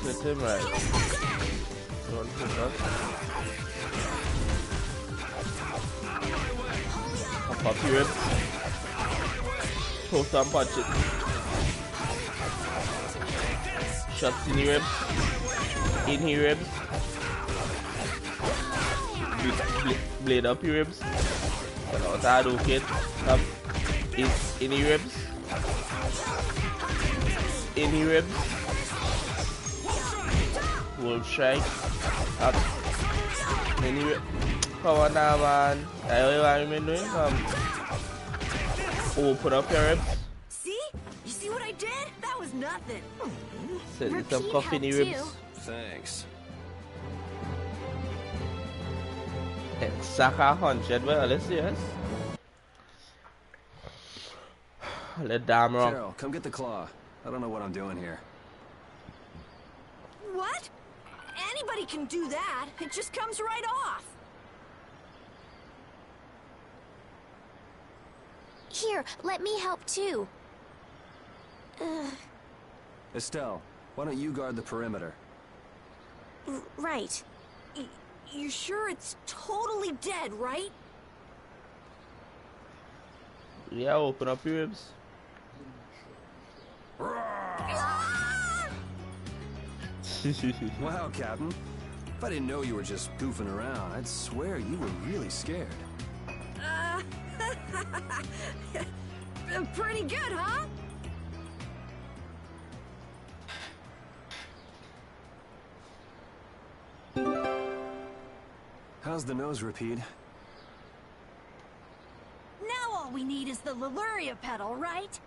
Hit him right. Don't hit us. Pop up your ribs. Throw some punches. Shots in your ribs. In your ribs. Blade up your ribs. Without that, okay. Come. In your ribs. In your ribs. Wolf strike. Up. Anyway, come on now, man. I only want me doing. Open up your ribs. See? You see what I did? That was nothing. Send some coffee in your ribs. Thanks. Saka 100, well, let's see, yes. Let damn wrong. Carol, come get the claw. I don't know what I'm doing here. What? Anybody can do that. It just comes right off. Here, let me help too. Estelle, why don't you guard the perimeter? Right. You sure it's totally dead, right? Yeah, open up your ribs. Wow, Captain. If I didn't know you were just goofing around, I'd swear you were really scared. Pretty good, huh? How's the nose, Rapide? Now all we need is the Leluria pedal, right?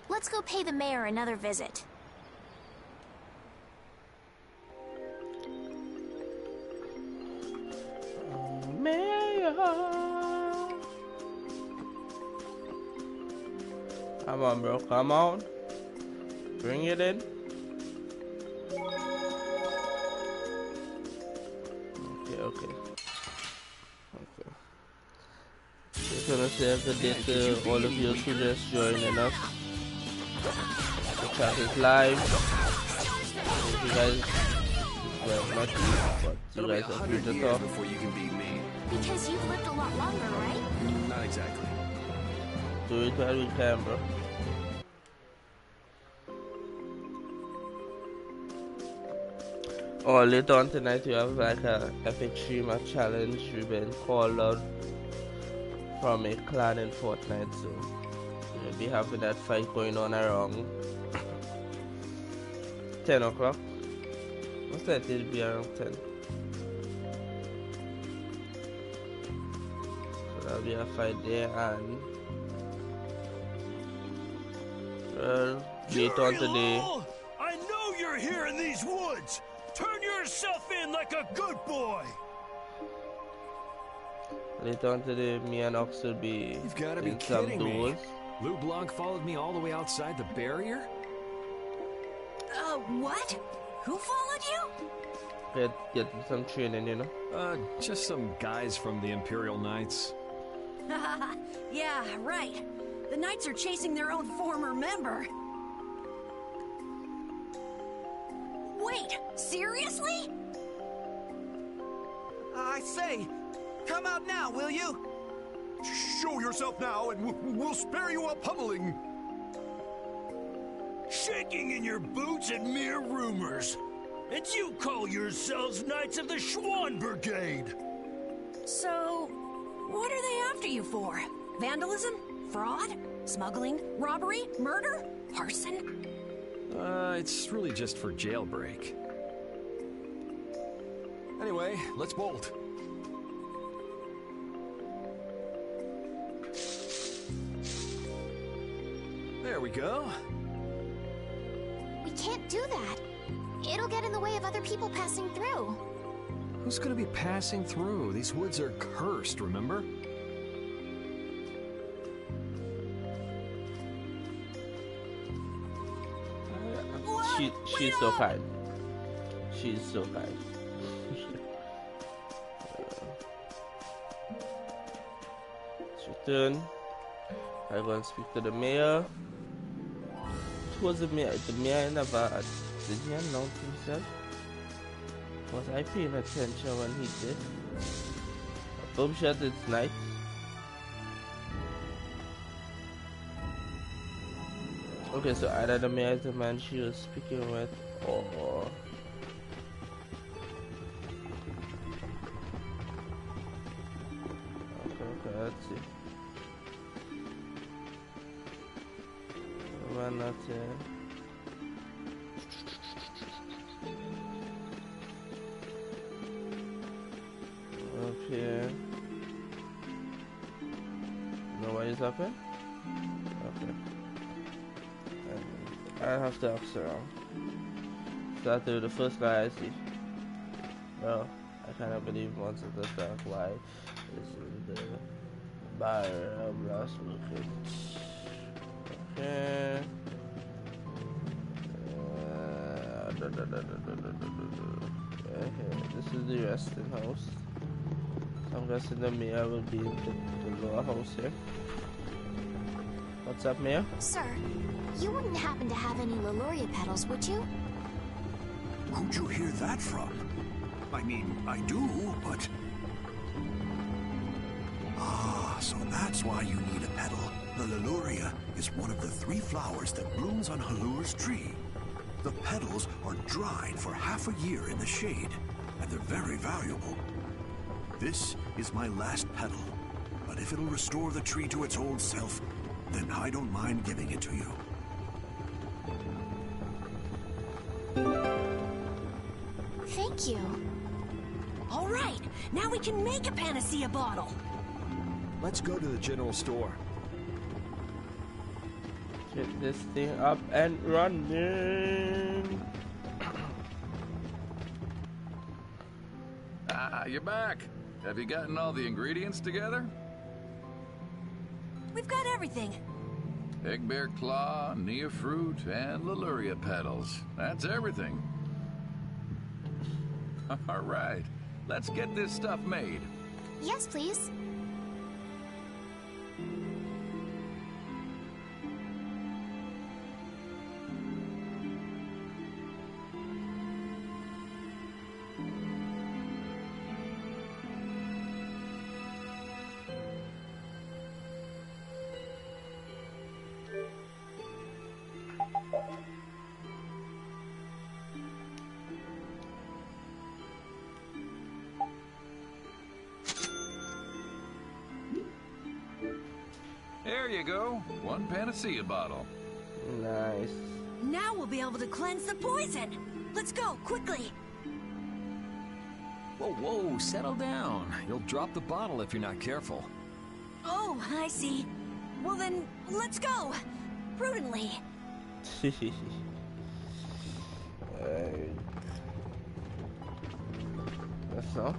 Let's go pay the mayor another visit. Mayor. Come on, bro. Come on. Bring it in. Okay. Just gonna save the day to all of you who just joining us. The chat is live. You guys, well, not you, but you guys are free to talk. Before you can beat me. Because you've lived a lot longer, right? Not exactly. Do it while we can, bro. Oh, later on tonight we have like a epic streamer challenge. We've been called out from a clan in Fortnite, so we'll be having that fight going on around 10 o'clock. What's that? It'll be around 10. So there'll be a fight there, and later on today. I know you're here in these woods. Turn yourself in like a good boy. Later on today, me and Ox will be You've got to be in some kidding me. duels. Lou Blanc followed me all the way outside the barrier? What? Who followed you? Get some training, you know. Just some guys from the Imperial Knights. Yeah, right. The Knights are chasing their own former member. Wait, seriously? I say, come out now, will you? Show yourself now, and we'll spare you a pummeling. Shaking in your boots and mere rumors. And you call yourselves Knights of the Schwann Brigade. So, What are they after you for? Vandalism? Fraud? Smuggling? Robbery? Murder? Arson? It's really just for jailbreak. Anyway, let's bolt. There we go. We can't do that. It'll get in the way of other people passing through. Who's gonna be passing through? These woods are cursed, remember? She's so kind. She's so kind. It's your turn. I go and speak to the mayor. It was the mayor. The mayor never did he announce himself? Was I paying attention when he did? Boom shot, it's night. Okay, so either the mayor is the man she was speaking with, or okay, let's see. Why not here? Up here. Know what is happening? Okay. I have to ask around. Start with the first guy I see. Well, I cannot believe once at the start why this is the buyer of last weekend. Okay. This is the resting house. So I'm guessing the mayor will be in the lower house here. What's up, Mayor? Sir, you wouldn't happen to have any Leluria petals, would you? Who'd you hear that from? I mean, I do, but... Ah, so that's why you need a petal. The Leluria is one of the 3 flowers that blooms on Halur's tree. The petals are dried for half a year in the shade, and they're very valuable. This is my last petal, but if it'll restore the tree to its old self, then I don't mind giving it to you. Thank you. All right, now we can make a panacea bottle. Let's go to the general store. Get this thing up and running. Ah, you're back. Have you gotten all the ingredients together? We've got everything. Egg bear claw, nia fruit, and Leluria petals. That's everything. All right, let's get this stuff made. Yes, please. There you go. 1 panacea bottle. Nice. Now we'll be able to cleanse the poison. Let's go, quickly. Whoa, whoa, settle down. You'll drop the bottle if you're not careful. Oh, I see. Well then, let's go. Prudently. That's all.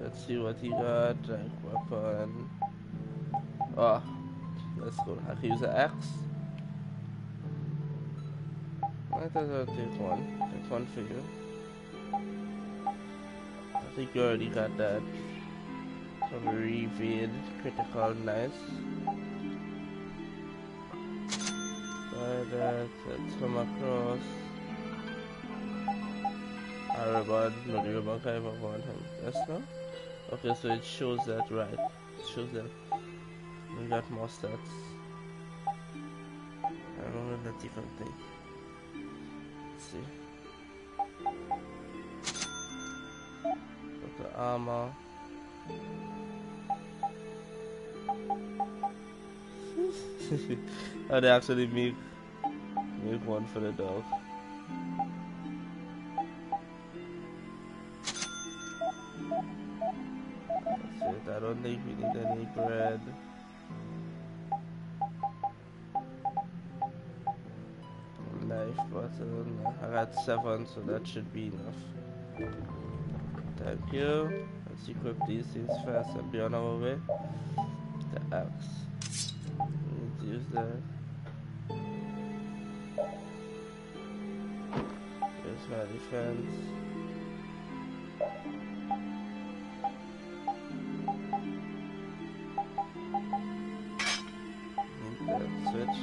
Let's see what he got. Like weapon. Oh, let's go. I can use an axe. I thought I'll take one. Take one for you. I think you already got that. Some revealed critical, nice. Let's come across. Ribbon, no, the ribbon can't even want him. Yes, no? Okay, so it shows that, right. It shows that we got more stats. I remember that different thing. Let's see. Got the armor. Oh, they actually make one for the dog. That's it. I don't think we need any bread. Life button. I got 7, so that should be enough. Thank you. Let's equip these things first and be on our way. The axe. Need to use that. Here's my defense. Need that switch.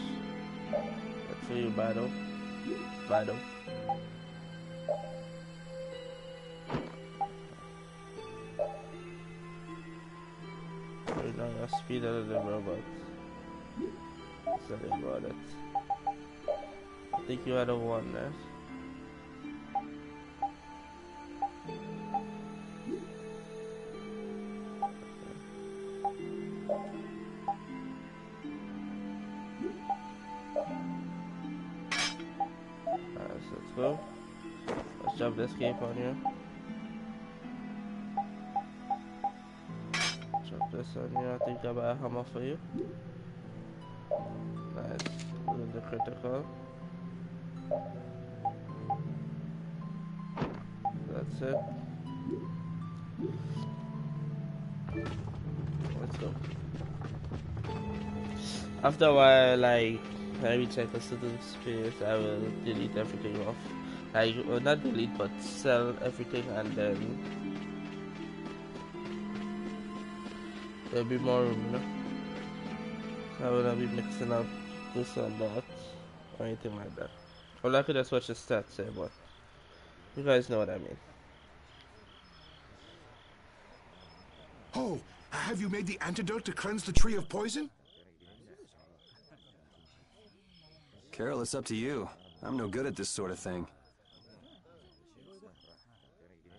Good for you, Battle. Battle. Right now you're speeder than the robot. Sorry about it. I think you had a 1 there. Let's go. Let's jump the escape on you. Drop this on you. I think I buy a hammer for you. Nice. Doing the critical. That's it. Let's go. After a while, like, when I reach like a certain space, I will delete everything off. Like, well, not delete, but sell everything, and then there'll be more room, you know? I will not be mixing up this and that, or anything like that. Or I could just watch the stats here, but you guys know what I mean. Oh, have you made the antidote to cleanse the tree of poison? Carol, it's up to you. I'm no good at this sort of thing.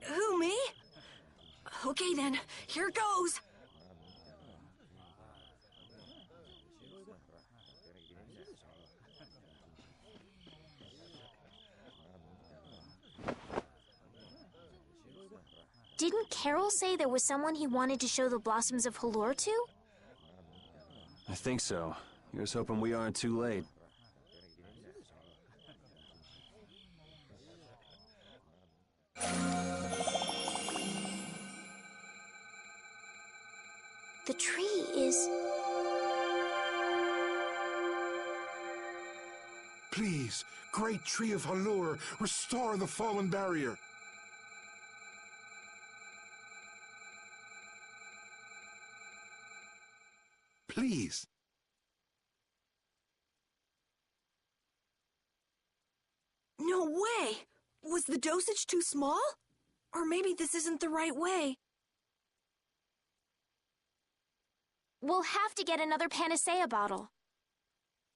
Who, me? Okay then, here goes. Didn't Carol say there was someone he wanted to show the blossoms of Halor to? I think so. Here's hoping we aren't too late. The tree is... Please, great tree of Halor, restore the fallen barrier. Please. No way! Was the dosage too small? Or maybe this isn't the right way. We'll have to get another panacea bottle.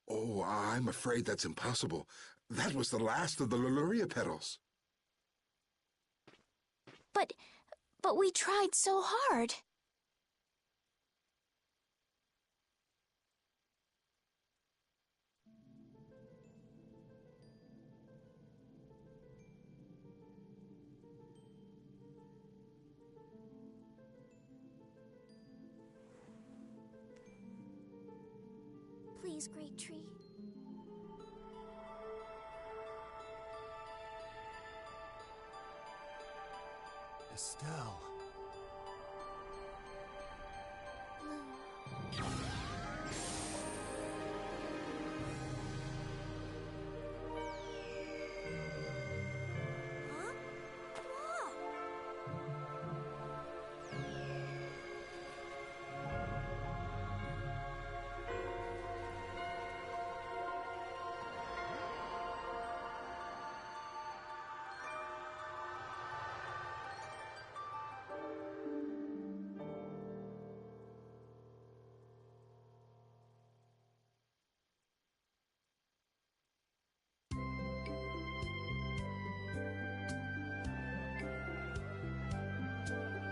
Oh, I'm afraid that's impossible. That was the last of the Leluria petals. But we tried so hard. Please, great tree. Estelle.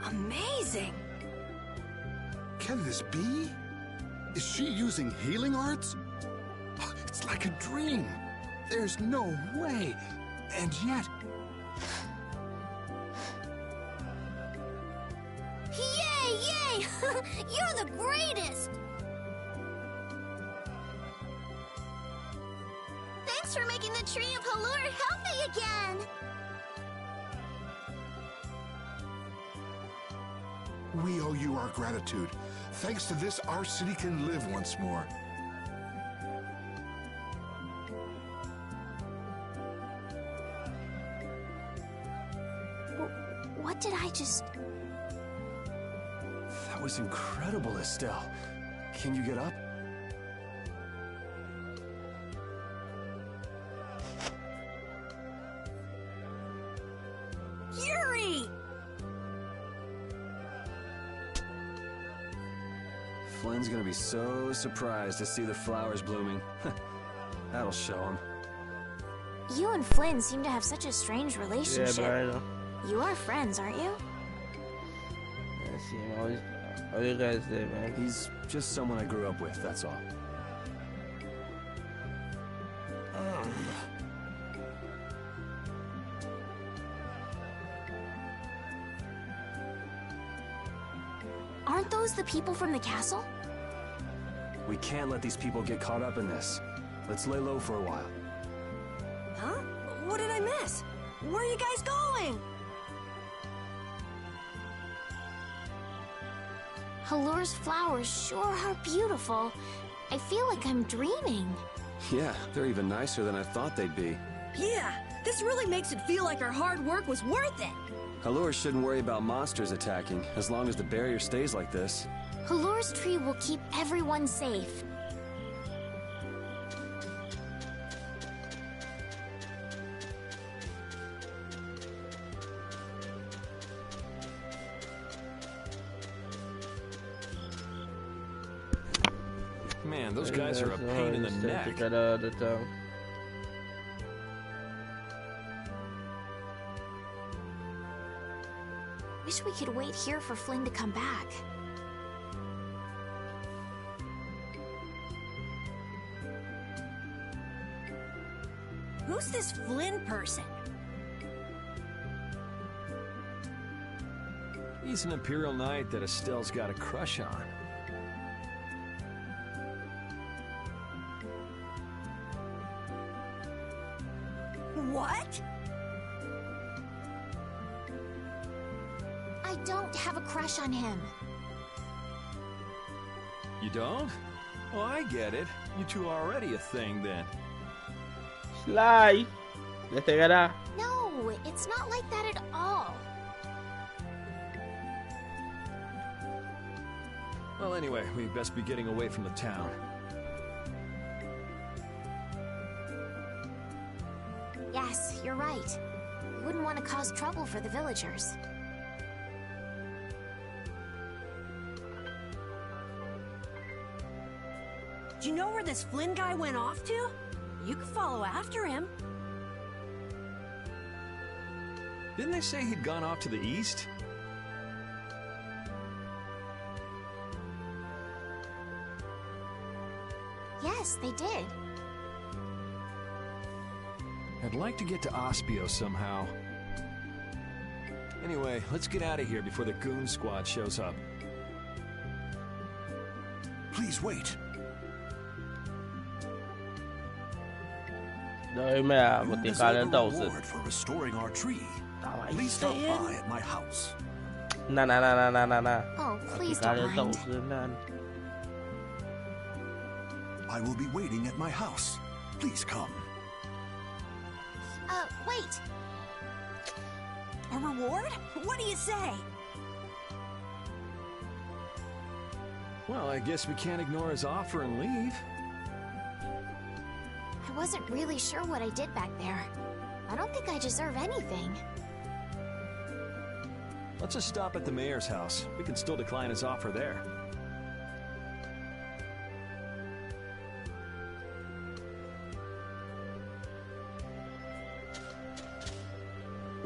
Amazing! Can this be? Is she using healing arts? It's like a dream. There's no way. And yet... Yay, yay! You're the greatest! Thanks for making the tree of Halur healthy again! We owe you our gratitude. Thanks to this, our city can live once more. What did I just... That was incredible, Estelle. Can you get up? Yuri! Flynn's gonna be so surprised to see the flowers blooming. That'll show him. You and Flynn seem to have such a strange relationship. Yeah, but I know. You are friends, aren't you? I see him all you guys did, man. He's just someone I grew up with, that's all. Aren't those the people from the castle? We can't let these people get caught up in this. Let's lay low for a while. Huh? What did I miss? Where are you guys going? Halur's flowers sure are beautiful. I feel like I'm dreaming. Yeah, they're even nicer than I thought they'd be. Yeah, this really makes it feel like our hard work was worth it. Halur shouldn't worry about monsters attacking, as long as the barrier stays like this. Halur's tree will keep everyone safe. Man, those guys are a pain in the neck. Wish we could wait here for Flynn to come back. Who's this Flynn person? He's an Imperial Knight that Estelle's got a crush on. What? I don't have a crush on him. You don't? Oh, I get it. You two are already a thing then. Sly! Let's No, it's not like that at all. Well, anyway, we best be getting away from the town. Yes, you're right. We wouldn't want to cause trouble for the villagers. Do you know where this Flynn guy went off to? You could follow after him. Didn't they say he'd gone off to the east? Yes, they did. I'd like to get to Ospio somehow. Anyway, let's get out of here before the goon squad shows up. Please wait. Đợi mẹ một tí cái lên đầu sự. For restoring our tree. Tao hãy Please stop by at my house. Nè. Oh, please Cái don't lên đầu mind. sự lên. I will be waiting at my house. Please come. Wait. A reward? What do you say? Well, I guess we can't ignore his offer and leave. I wasn't really sure what I did back there. I don't think I deserve anything. Let's just stop at the mayor's house. We can still decline his offer there.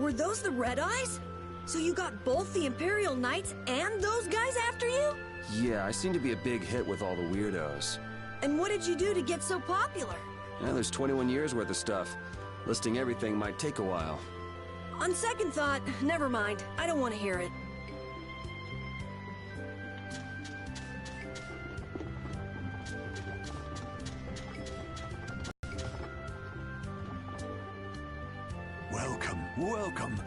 Were those the Red Eyes? So you got both the Imperial Knights and those guys after you? Yeah, I seem to be a big hit with all the weirdos. And what did you do to get so popular? Yeah, there's 21 years worth of stuff. Listing everything might take a while. On second thought, never mind. I don't want to hear it. Welcome, welcome.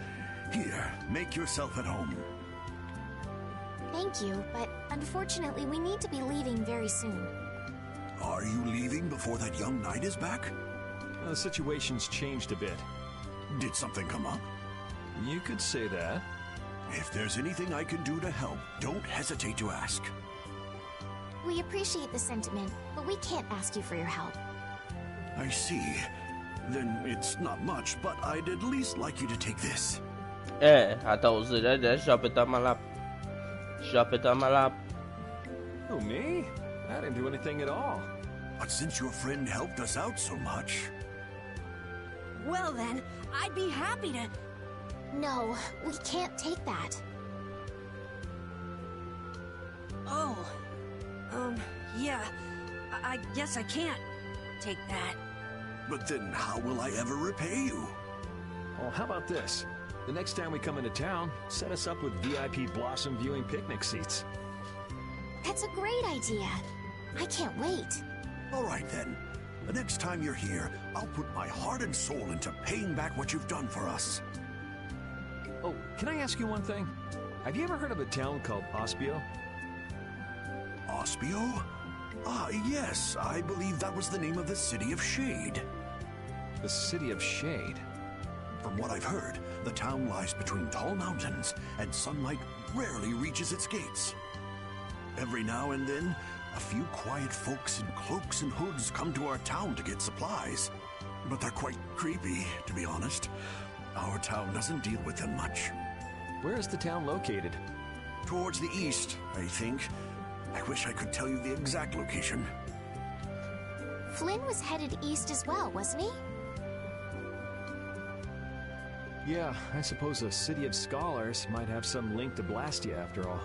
Here, make yourself at home. Thank you, but unfortunately we need to be leaving very soon. Are you leaving before that young knight is back? The situation's changed a bit. Did something come up? You could say that. If there's anything I can do to help, don't hesitate to ask. We appreciate the sentiment, but we can't ask you for your help. I see. Then it's not much, but I'd at least like you to take this. I thought it was there. Shove it on my lap. Shove it on my lap. Oh, me? I didn't do anything at all. But since your friend helped us out so much... Well then, I'd be happy to... No, we can't take that. Oh. Yeah. I guess I can't take that. But then how will I ever repay you? Well, how about this? The next time we come into town, set us up with VIP blossom viewing picnic seats. That's a great idea. I can't wait. All right then. The next time you're here, I'll put my heart and soul into paying back what you've done for us. Oh, can I ask you one thing? Have you ever heard of a town called Ospio? Ospio? Ah, yes. I believe that was the name of the City of Shade. The City of Shade? From what I've heard, the town lies between tall mountains, and sunlight rarely reaches its gates. Every now and then, a few quiet folks in cloaks and hoods come to our town to get supplies. But they're quite creepy, to be honest. Our town doesn't deal with them much. Where is the town located? Towards the east, I think. I wish I could tell you the exact location. Flynn was headed east as well, wasn't he? Yeah, I suppose a city of scholars might have some link to Blastia after all.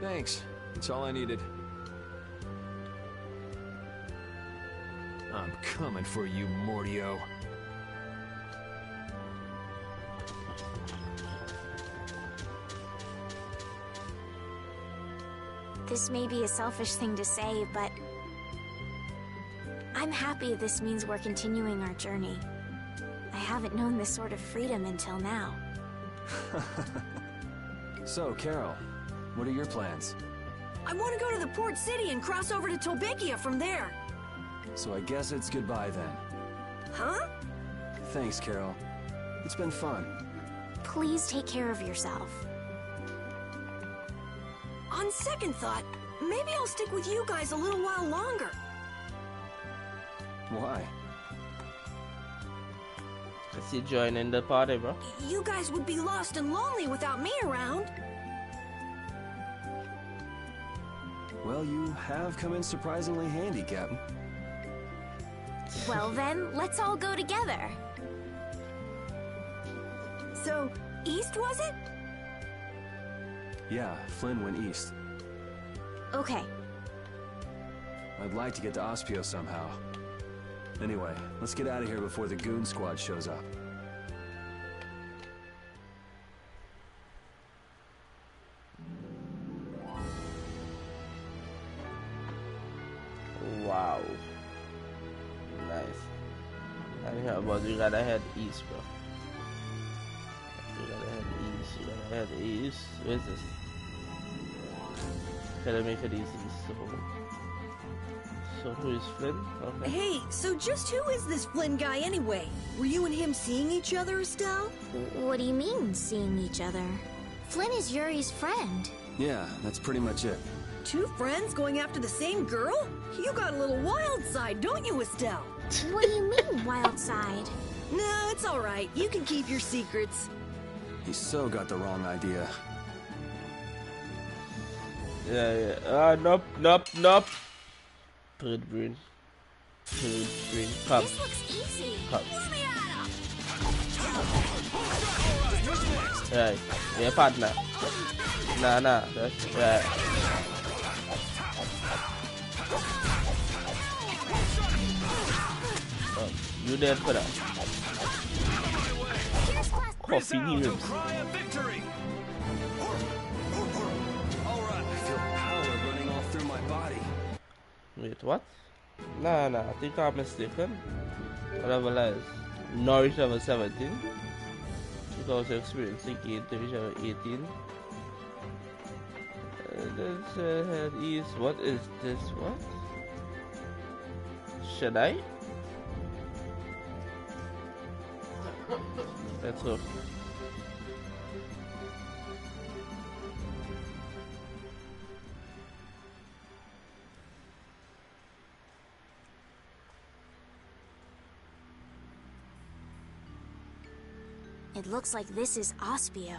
Thanks. That's all I needed. I'm coming for you, Mortio. This may be a selfish thing to say, but I'm happy this means we're continuing our journey. I haven't known this sort of freedom until now. So, Carol, what are your plans? I want to go to the port city and cross over to Tolbikia from there. So I guess it's goodbye then. Huh? Thanks, Carol. It's been fun. Please take care of yourself. On second thought, maybe I'll stick with you guys a little while longer. Why? I see joining the party, bro. You guys would be lost and lonely without me around. Well, you have come in surprisingly handy, Captain. Well then, let's all go together. So, east was it? Yeah, Flynn went east. Okay. I'd like to get to Ospio somehow. Anyway, let's get out of here before the goon squad shows up. Wow. Nice. And here, but you gotta head east, bro. You gotta head east. You gotta head east. Where's this? Okay, let me make it easy. So who is Flynn? Okay. Hey, so just who is this Flynn guy anyway? Were you and him seeing each other, Estelle? What do you mean, seeing each other? Flynn is Yuri's friend. Yeah, that's pretty much it. Two friends going after the same girl? You got a little wild side, don't you, Estelle? What do you mean, wild side? No, it's all right. You can keep your secrets. He so got the wrong idea. Yeah. Nope. Put it green. Come. This looks easy. Come. Let me at him. Right. Yeah, partner. Nah, that's right. Oh, you dead for that. Coffee news. Alright, I feel power running all through my body. Wait, what? Nah, I think I'm mistaken. Whatever lies. Norwich level 17. Because experiencing 18. This head is. What is this? What? Should I? Let's hope. It looks like this is Ospio.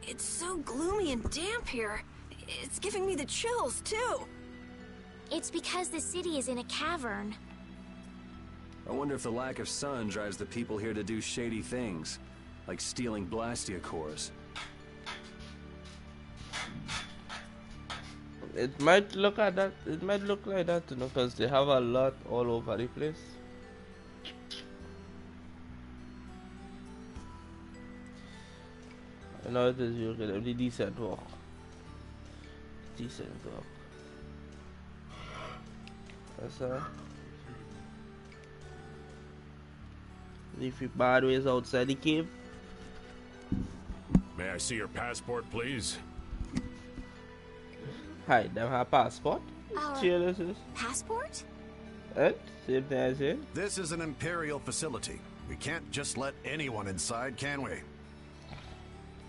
It's so gloomy and damp here. It's giving me the chills, too. It's because the city is in a cavern. I wonder if the lack of sun drives the people here to do shady things, like stealing Blastia cores. It might look at that. It might look like that, you know, because they have a lot all over the place. I know it is you can have decent work. Decent work. That's Leave your bad ways outside the cave. May I see your passport, please? Hi, them have passport. Cheers, this is. Passport? Same thing as it. This is an Imperial facility. We can't just let anyone inside, can we?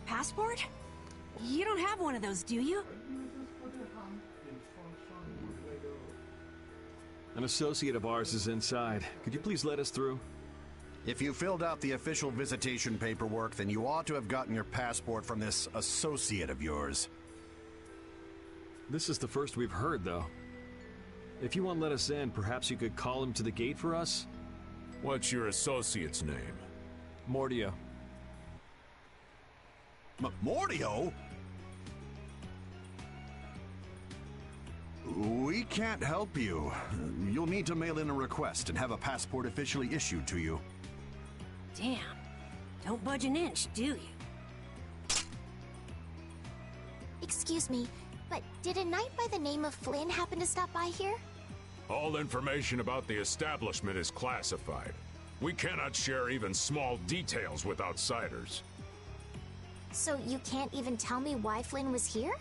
Passport? You don't have one of those, do you? An associate of ours is inside. Could you please let us through? If you filled out the official visitation paperwork, then you ought to have gotten your passport from this associate of yours. This is the first we've heard, though. If you won't let us in, perhaps you could call him to the gate for us? What's your associate's name? Mordio. Mordio? We can't help you. You'll need to mail in a request and have a passport officially issued to you. Damn. Don't budge an inch, do you? Excuse me, but did a knight by the name of Flynn happen to stop by here? All information about the establishment is classified. We cannot share even small details with outsiders. So you can't even tell me why Flynn was here?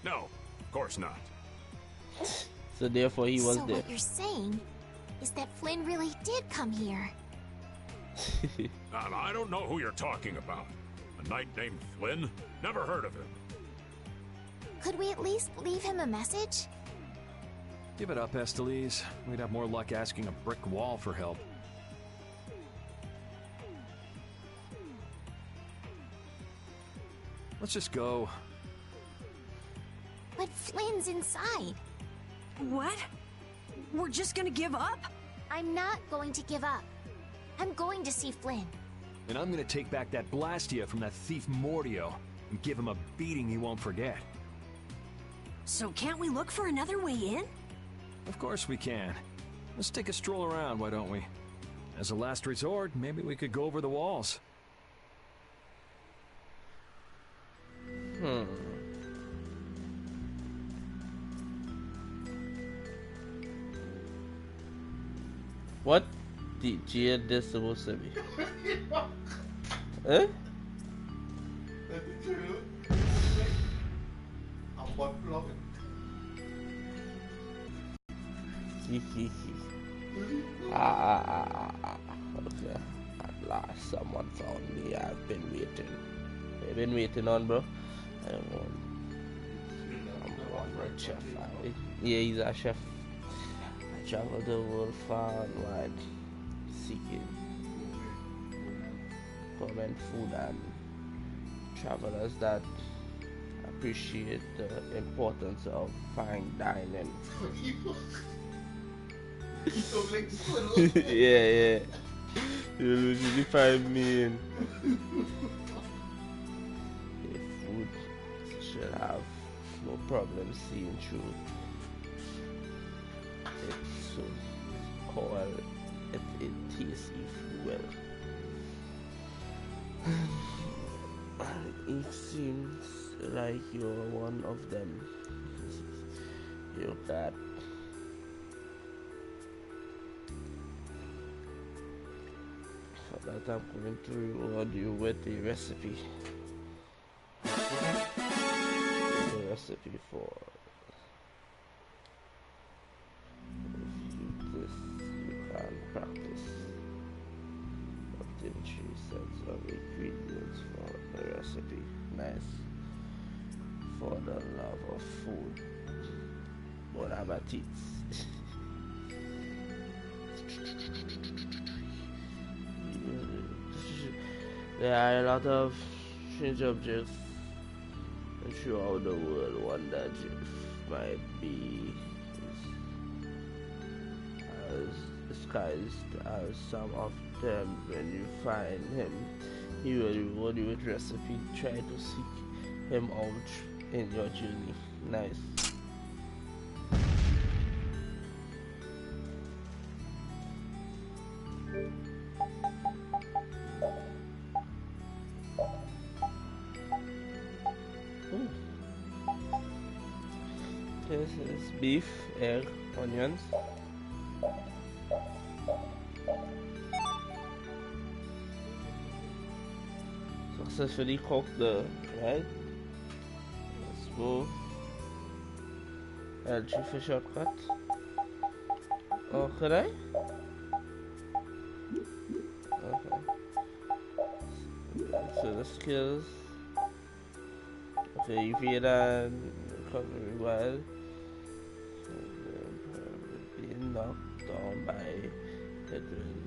No, of course not. So therefore he was so there. What you're saying is that Flynn really did come here. I don't know who you're talking about. A knight named Flynn? Never heard of him. Could we at least leave him a message? Give it up, Estelise. We'd have more luck asking a brick wall for help. Let's just go. But Flynn's inside. What? We're just gonna give up? I'm not going to give up. I'm going to see Flynn. And I'm gonna take back that Blastia from that thief Mordio and give him a beating he won't forget. So can't we look for another way in? Of course we can. Let's take a stroll around, why don't we? As a last resort, maybe we could go over the walls. What the GL this supposed to be? Eh? Okay. At last someone found me. I've been waiting. I've been waiting on, bro. I'm one chef. Yeah, he's a chef. I travel the world far and wide seeking gourmet food and travelers that appreciate the importance of fine dining. Yeah. You usually find me in. A food should have no problem seeing through. It's so cold. It tastes well. It seems like you're one of them. You're that. For that, I'm going to reward you with a recipe. A recipe for this you can practice. Obtain 3 sets of ingredients for the recipe. Nice. For the love of food. Bon appetit. There are a lot of strange objects throughout the world. One that might be as disguised as some of them. When you find him, he will reward you with recipe. Try to seek him out in your journey. Nice. This is beef, egg, onions. Successfully cooked the right. Let's go. LG for shortcut. Oh, could I? Okay. So the skills. Okay, you feel that recovery well. Being knocked down by Hedwig.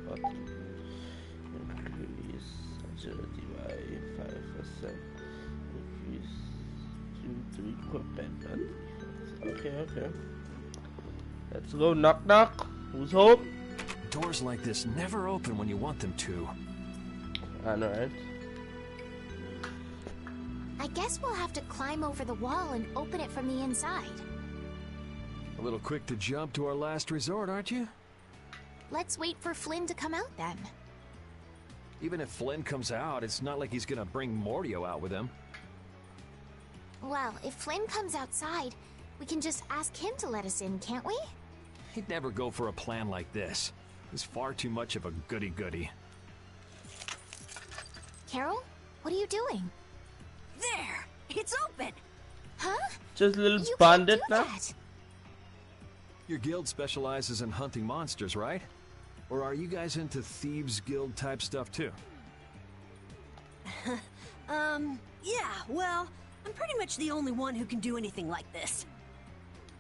But increase agility by 5%. Increase due to equipment. Okay. Let's go. Knock knock. Who's home? Doors like this never open when you want them to. I know, right? I guess we'll have to climb over the wall and open it from the inside. A little quick to jump to our last resort, aren't you? Let's wait for Flynn to come out then. Even if Flynn comes out, it's not like he's gonna bring Mordio out with him. Well, if Flynn comes outside, we can just ask him to let us in, can't we? He'd never go for a plan like this. He's far too much of a goody-goody. Carol, what are you doing? There! It's open! Huh? Just a little You bandit can't do now. that. Your guild specializes in hunting monsters, right? Or are you guys into Thieves Guild type stuff too? Yeah, well, I'm pretty much the only one who can do anything like this.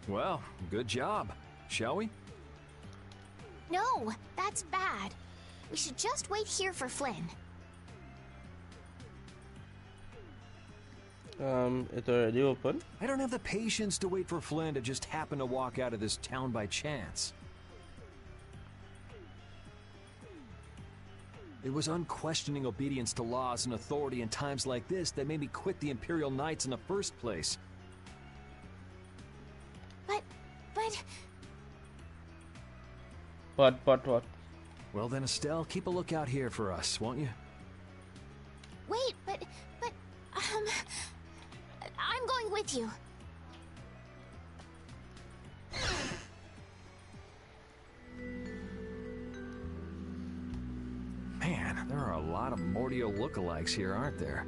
Well, good job. Shall we? No, that's bad. We should just wait here for Flynn. It's already open. I don't have the patience to wait for Flynn to just happen to walk out of this town by chance. It was unquestioning obedience to laws and authority in times like this that made me quit the Imperial Knights in the first place. But... What? Well then, Estelle, keep a lookout here for us, won't you? Wait, but... I'm going with you. Man, there are a lot of Mordio lookalikes here, aren't there?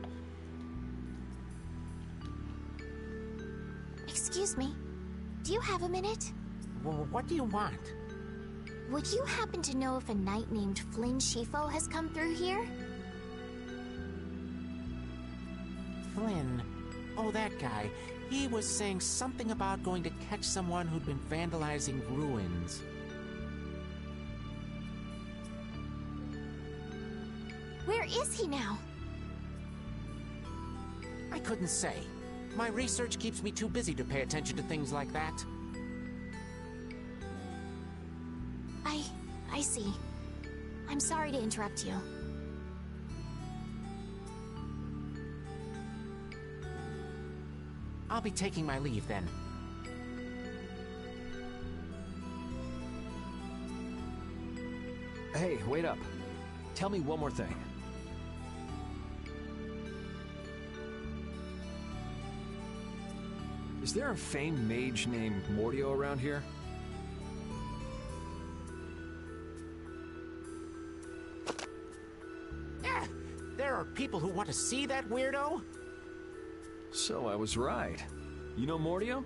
Excuse me. Do you have a minute? What do you want? Would you happen to know if a knight named Flynn Shifo has come through here? Flynn. Oh, that guy. He was saying something about going to catch someone who'd been vandalizing ruins. Where is he now? I couldn't say. My research keeps me too busy to pay attention to things like that. I see. I'm sorry to interrupt you. I'll be taking my leave then. Hey, wait up. Tell me one more thing. Is there a famed mage named Mordio around here? There are people who want to see that weirdo? So I was right. You know Mordio?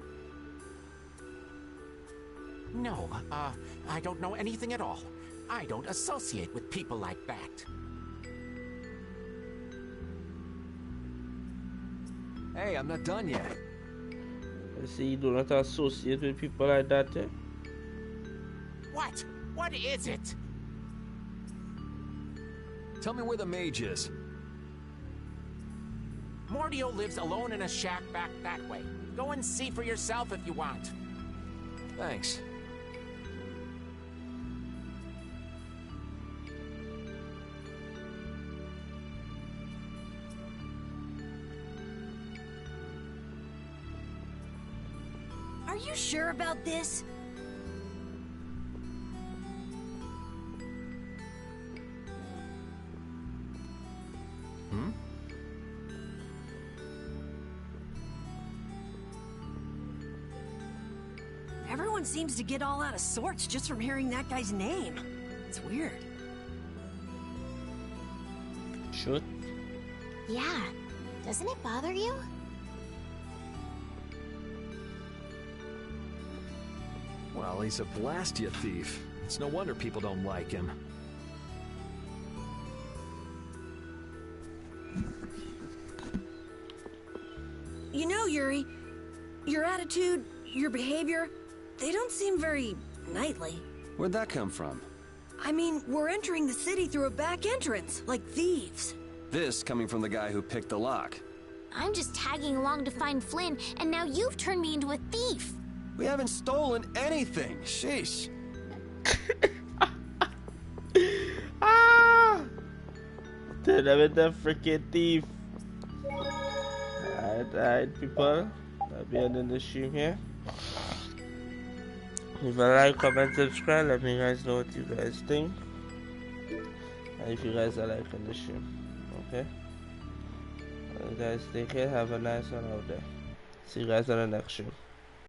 No, I don't know anything at all. I don't associate with people like that. Hey, I'm not done yet. I see you do not associate with people like that, eh? What? What is it? Tell me where the mage is. Mordio lives alone in a shack back that way. Go and see for yourself if you want. Thanks. Are you sure about this? Everyone seems to get all out of sorts just from hearing that guy's name. It's weird. Shoot. Yeah. Doesn't it bother you? Well, he's a Blastia thief. It's no wonder people don't like him. You know, Yuri, your attitude, your behavior, they don't seem very knightly. Where'd that come from? I mean, we're entering the city through a back entrance, like thieves. This coming from the guy who picked the lock. I'm just tagging along to find Flynn, and now you've turned me into a thief. We haven't stolen anything. Sheesh. Ah! Turn them into a freaking thief. Alright, people. I'll be ending the stream here. Leave a like, comment, subscribe. Let me guys know what you guys think. And if you guys are liking the stream. Okay? Well, guys, take care. Have a nice one out there. See you guys on the next stream.